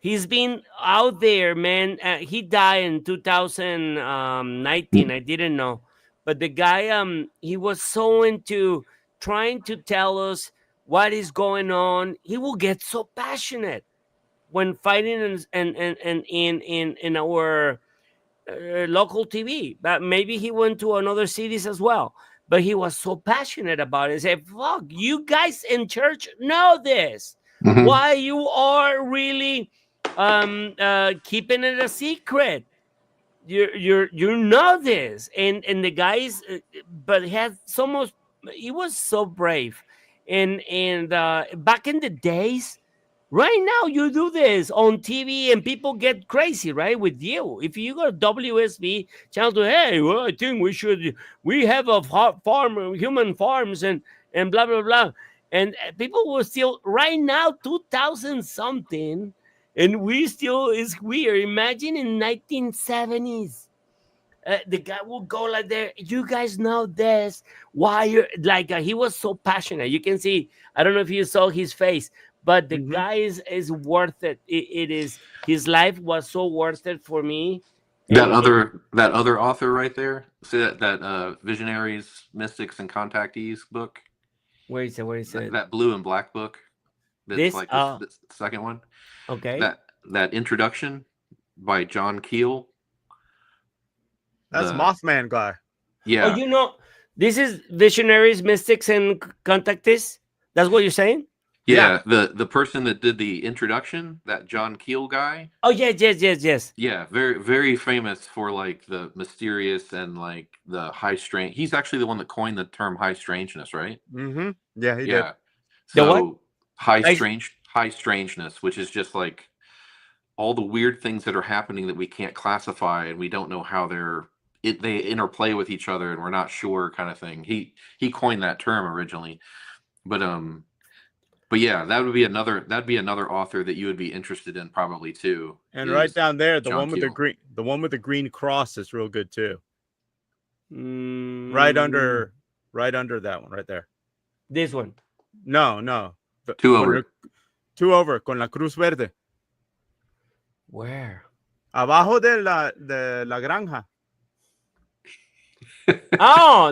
He's been out there, man. He died in 2019. I didn't know. But the guy, he was so into trying to tell us what is going on. He will get so passionate when fighting in our local TV. But maybe he went to another cities as well. But he was so passionate about it. He said, fuck, you guys in church know this. Mm-hmm. Why you are really keeping it a secret? You know this. And the guys, but he was so brave. And back in the days, right now you do this on TV and people get crazy, right? With you. If you go to WSB channel to, hey, well, I think we have a farm, human farms and blah, blah, blah. And people will still, right now, 2000 something, and it's weird. Imagine in 1970s. The guy will go like that. You guys know this. Why you're like he was so passionate. You can see. I don't know if you saw his face, but the Mhm. guy is worth it. It is, his life was so worth it for me. That And other author right there. See that Visionaries, Mystics, and Contactees book. where is it? Where is it? That blue and black book. That's This like this second one. okay. That introduction by John Keel. That's The- Mothman guy. Oh, Yeah. you know, this is Visionaries, Mystics, and Contactees. That's what you're saying? Yeah, the person that did the introduction, that John Keel guy. Oh, yes. Yeah, very very famous for like the mysterious and like the high strange. He's actually the one that coined the term high strangeness, right? Mm-hmm. Yeah, he did. Yeah. The what? So high strangeness, which is just like all the weird things that are happening that we can't classify and we don't know how they interplay with each other and we're not sure kind of thing. He coined that term originally. But yeah, that'd be another author that you would be interested in probably too. And right is down there, the John one with Keel. the one with the green cross is real good too. Mm, Right under that one right there. this one. No. Two con over. el- Two over con la cruz verde. Where? Abajo de la granja.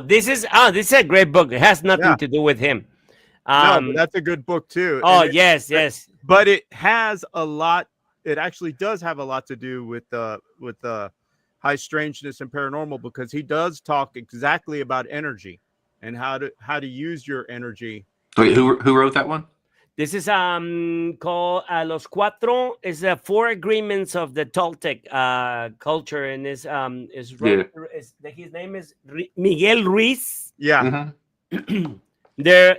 This is a great book. It has nothing Yeah. to do with him. No, but that's a good book too. Oh, And yes. but it has a lot. It actually does have a lot to do with high strangeness and paranormal, because he does talk exactly about energy and how to use your energy. Wait, who wrote that one? This is called Los Cuatro. Is the four agreements of the Toltec culture, and his his name is Miguel Ruiz. Yeah. Mhm. They're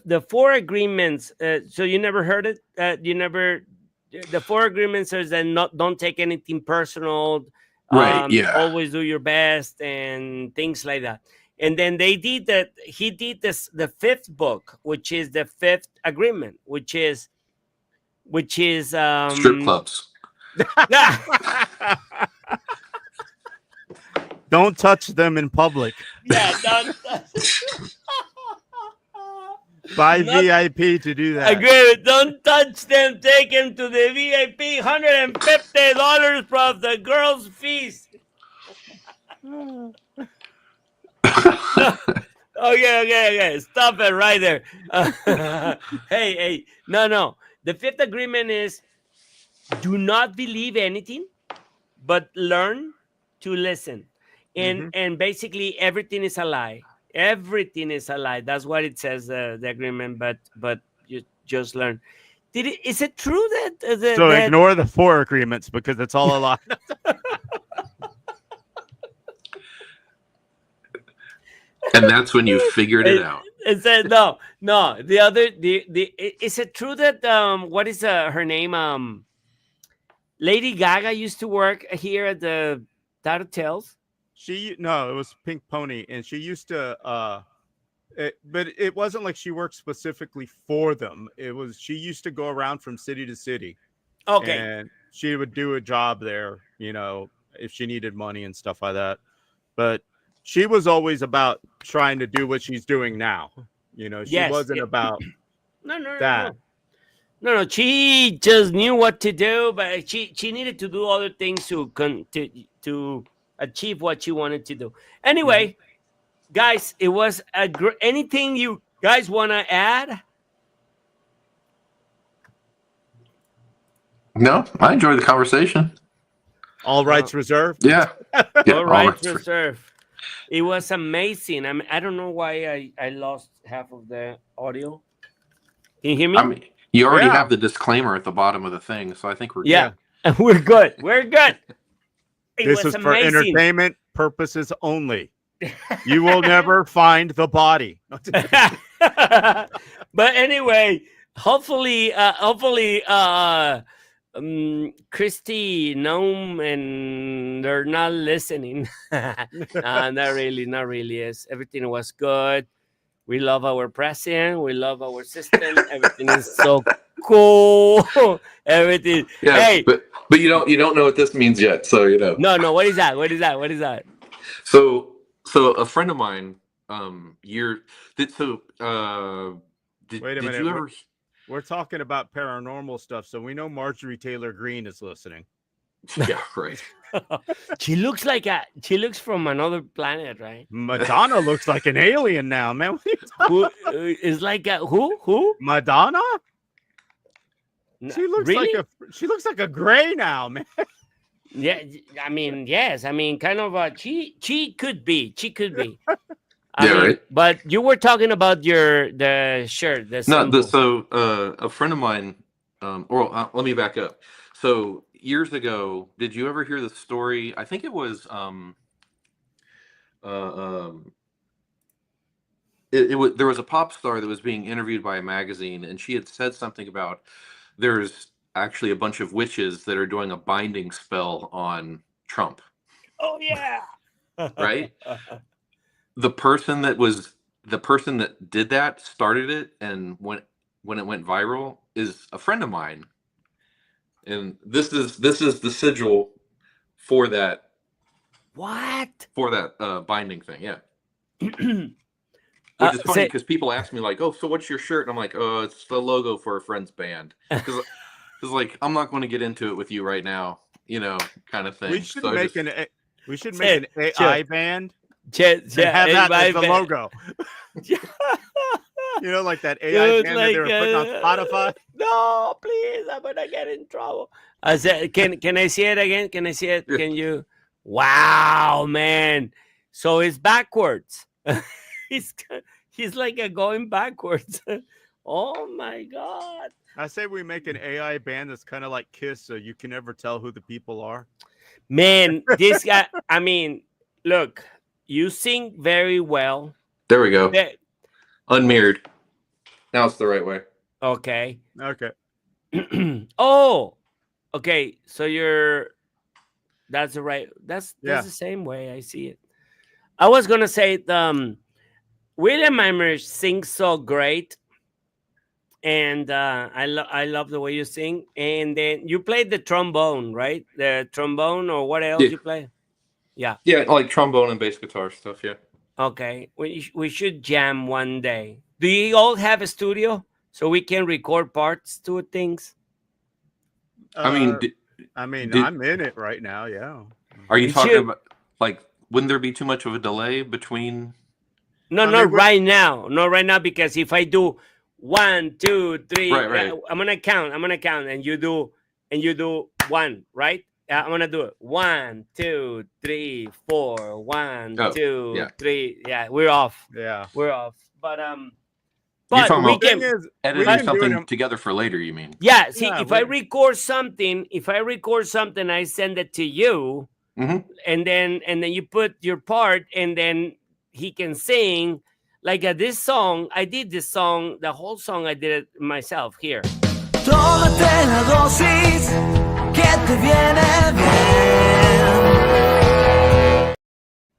the four agreements. So you never heard it? The four agreements is that don't take anything personal. Right, yeah. Always do your best and things like that. And then he did the fifth book, which is the fifth agreement, which is Strip clubs. Don't touch them in public. Yeah, don't. Buy Not- VIP to do that. Agree. Don't touch them. Take them to the VIP. $150 from the girls' fees. Okay. Stop it right there. Hey. No. The fifth agreement is do not believe anything, but learn to listen. And basically everything is a lie. Everything is a lie. That's what it says, the agreement. But you just learn. Is it true that So ignore the four agreements because it's all a lie. And that's when you figured it out. It said no. The other is it true that what is her name? Lady Gaga used to work here at the that hotels. It was Pink Pony, and she used to but it wasn't like she worked specifically for them. She used to go around from city to city. Okay. And she would do a job there, if she needed money and stuff like that. But she was always about trying to do what she's doing now. She wasn't about that. No. She just knew what to do, but she needed to do other things to achieve what she wanted to do. Anyway, guys, it was anything you guys want to add? No, I enjoyed the conversation. All rights reserved. Yeah. All right, reserve. It was amazing. I don't know why I lost half of the audio. Can you hear me? I mean, you already have the disclaimer at the bottom of the thing, so I think we're yeah. We're good. This is for entertainment purposes only. You will never find the body. But anyway, hopefully, Christy, Noam, and they're not listening. Not really is. Everything was good. We love our president. We love our system. Everything is so cool. Everything. Yeah, hey, but you don't know what this means yet, so No. What is that? So a friend of mine, Wait a did minute. you ever? We're talking about paranormal stuff, so we know Marjorie Taylor Greene is listening. Yeah, right. She looks from another planet, right? Madonna looks like an alien now, man. What are you Who is like who? Madonna? She looks really? like a gray now, man. Yeah, I mean, yes. I mean, kind of she could be. Yeah, right. But you were talking about the shirt, the No, symbol. a friend of mine, let me back up. So years ago, did you ever hear the story? I think it was there was a pop star that was being interviewed by a magazine, and she had said something about there's actually a bunch of witches that are doing a binding spell on Trump. Oh yeah. Right? The person that did that started it, and when it went viral is a friend of mine. And this is the sigil for that. What? For that binding thing, yeah. Which is funny because people ask me like, "Oh, so what's your shirt?" And I'm like, "Oh, it's the logo for a friend's band." Because like I'm not going to get into it with you right now, kind of thing. We should make an AI band. Yeah, have that as the logo. Like that AI band that they were putting on Spotify. No, please, I'm gonna get in trouble. I said, can I see it again? Can I see it? Yeah. Can you? Wow, man. So it's backwards. he's like going backwards. Oh my God. I say we make an AI band that's kind of like Kiss, so you can never tell who the people are. Man, this guy, I mean, look, you sing very well. There we go. Unmirrored. Now it's the right way. Okay. Oh, okay. So that's the right. That's the same way I see it. I was gonna say William Aymerich sings so great, and I love the way you sing. And then you played the trombone, right? The trombone, or what else you play? Yeah. Yeah, like trombone and bass guitar stuff. Yeah. Okay, we should jam one day. Do you all have a studio so we can record parts to things? I'm in it right now. Yeah. Are you talking about like? Wouldn't there be too much of a delay between? No, not right now. Not right now, because if I do 1, 2, 3, right. I'm gonna count, and you do one, right? I'm gonna do it. 1, 2, 3, 4. 1, 2, 3. Yeah, we're off. Yeah, we're off. But You're talking we about can editing something together for later. You mean? Yeah. See, if I record something, I send it to you, and then you put your part, and then he can sing. Like this song, I did this song, the whole song I did it myself here. Tómate la dosis que te viene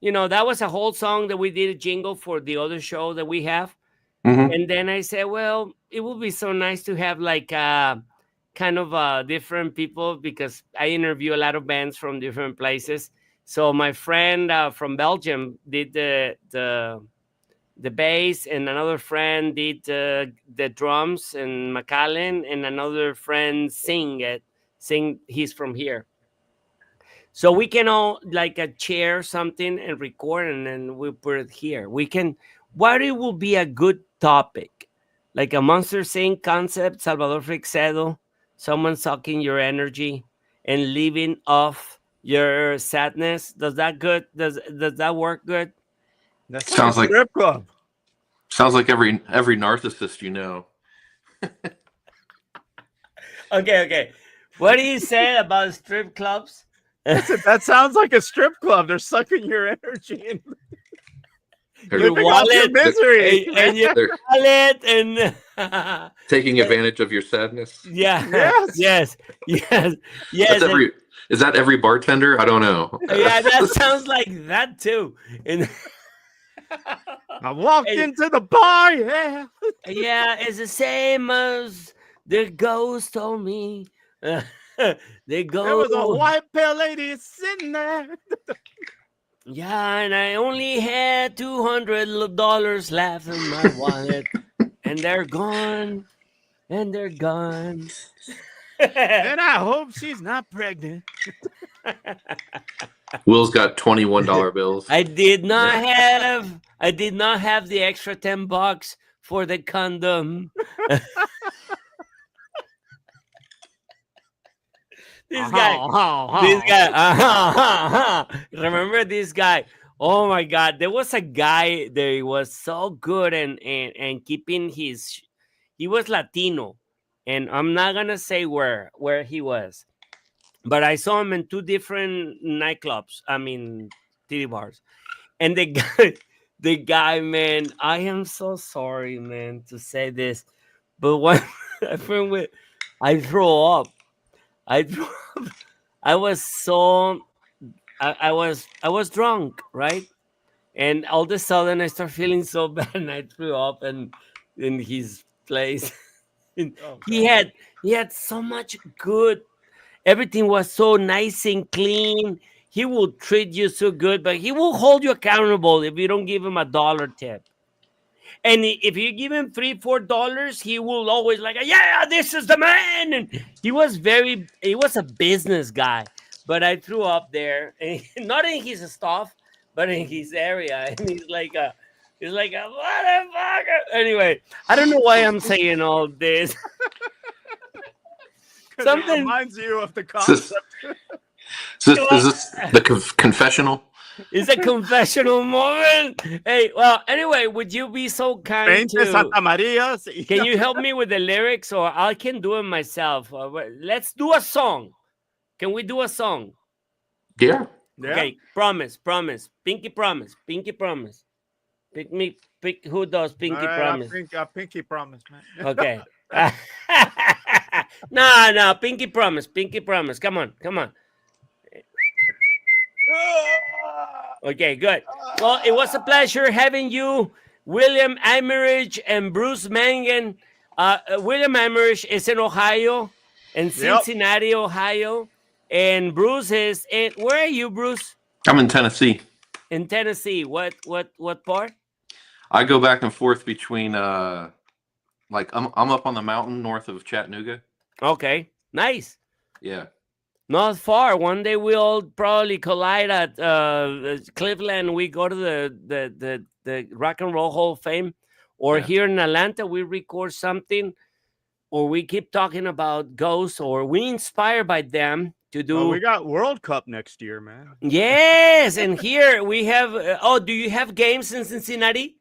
bien. That was a whole song that we did a jingle for the other show that we have. And then I said, well, it would be so nice to have like kind of different people, because I interview a lot of bands from different places. So my friend from Belgium did the bass, and another friend did the drums, and McAllen, and another friend sing. He's from here. So we can all like share something and record, and then we put it here. What it will be a good topic, like a Monster Inc. concept, Salvador Freixedo, someone sucking your energy and living off your sadness. Does that work good? That sounds like strip club. Sounds like every narcissist you know. Okay. What do you say about strip clubs? That sounds like a strip club. They're sucking your energy and your wallet, misery, and your wallet, and taking advantage of your sadness. Yeah. Yes. Is that every bartender? I don't know. Yeah, that sounds like that too. And I walked into the bar. Yeah, it's the same as the ghost told me. There was a white pale lady sitting there. Yeah, and I only had $200 left in my wallet. and they're gone, and they're gone. And I hope she's not pregnant. Will's got $21 bills. I did not have the extra $10 for the condom. This guy. Remember this guy? Oh my God! There was a guy that was so good and keeping his. He was Latino, and I'm not gonna say where he was, but I saw him in 2 different nightclubs. I mean, TV bars, and the guy, man. I am so sorry, man, to say this, but when I threw up. I was so I was drunk, right? And all of a sudden I start feeling so bad, and I threw up in his place. And he had so much good. Everything was so nice and clean. He will treat you so good, but he will hold you accountable if you don't give him $1 tip. And if you give him $3-4, he will always like, yeah, this is the man. And he was a business guy. But I threw up there, and not in his stuff, but in his area. And he's like a motherfucker. Anyway, I don't know why I'm saying all this. Something reminds you of the concept. Is this the confessional? It's a confessional moment. Hey, well, anyway, would you be so kind to Santa Maria? Can you help me with the lyrics, or I can do it myself? Let's do a song. Can we do a song? Yeah. Okay, promise. Pinky promise. Pick who does Pinky promise. Pinky promise, man. Okay. No, Pinky promise. Come on. Okay, good. Well, it was a pleasure having you, William Aymerich and Bruce Mangan. William Aymerich is in Ohio, in Cincinnati, Ohio. And Bruce is in, where are you, Bruce? I'm in Tennessee. In Tennessee. What part? I go back and forth between I'm up on the mountain north of Chattanooga. Okay, nice. Yeah. Not far. One day we'll probably collide at Cleveland. We go to the Rock and Roll Hall of Fame, or here in Atlanta we record something, or we keep talking about ghosts, or we inspired by them to do. Oh, we got World Cup next year, man. Yes, and here we have. Do you have games in Cincinnati?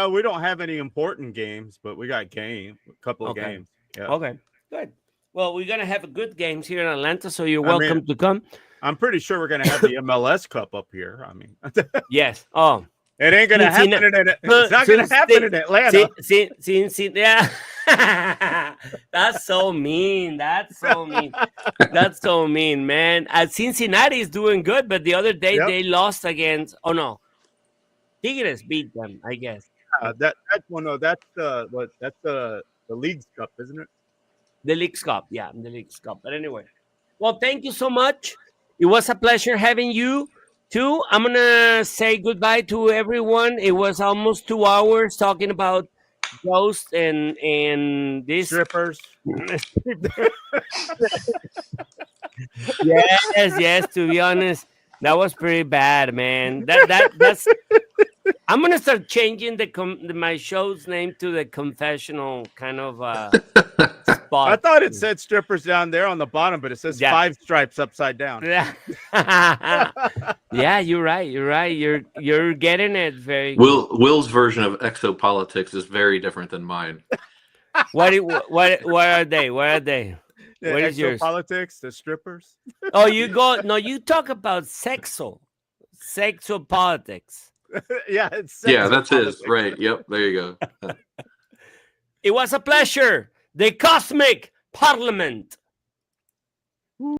We don't have any important games, but we got a couple of games. Yeah. Okay, good. Well, we're going to have good games here in Atlanta, so you're welcome to come. I'm pretty sure we're going to have the MLS Cup up here. I mean, yes. Oh, it ain't going to happen it's not going to happen in Atlanta. Yeah. That's so mean. That's so mean, man. Cincinnati is doing good, but the other day they lost against, Tigres beat them, I guess. That's the League's Cup, isn't it? The League's Cup, the League's Cup. But anyway, well, thank you so much. It was a pleasure having you too. I'm gonna say goodbye to everyone. It was almost 2 hours talking about ghosts and these strippers. Yes. To be honest, that was pretty bad, man. That's. I'm gonna start changing my show's name to the confessional kind of spot. I thought it said strippers down there on the bottom, but it says 5 stripes upside down. Yeah, you're right. You're getting it very good. Will's version of exopolitics is very different than mine. What are they? The what is yours? Politics, the strippers. Oh, you talk about sexual politics. It's that's his. Right. Yep. There you go. It was a pleasure. The Cosmic Parliament.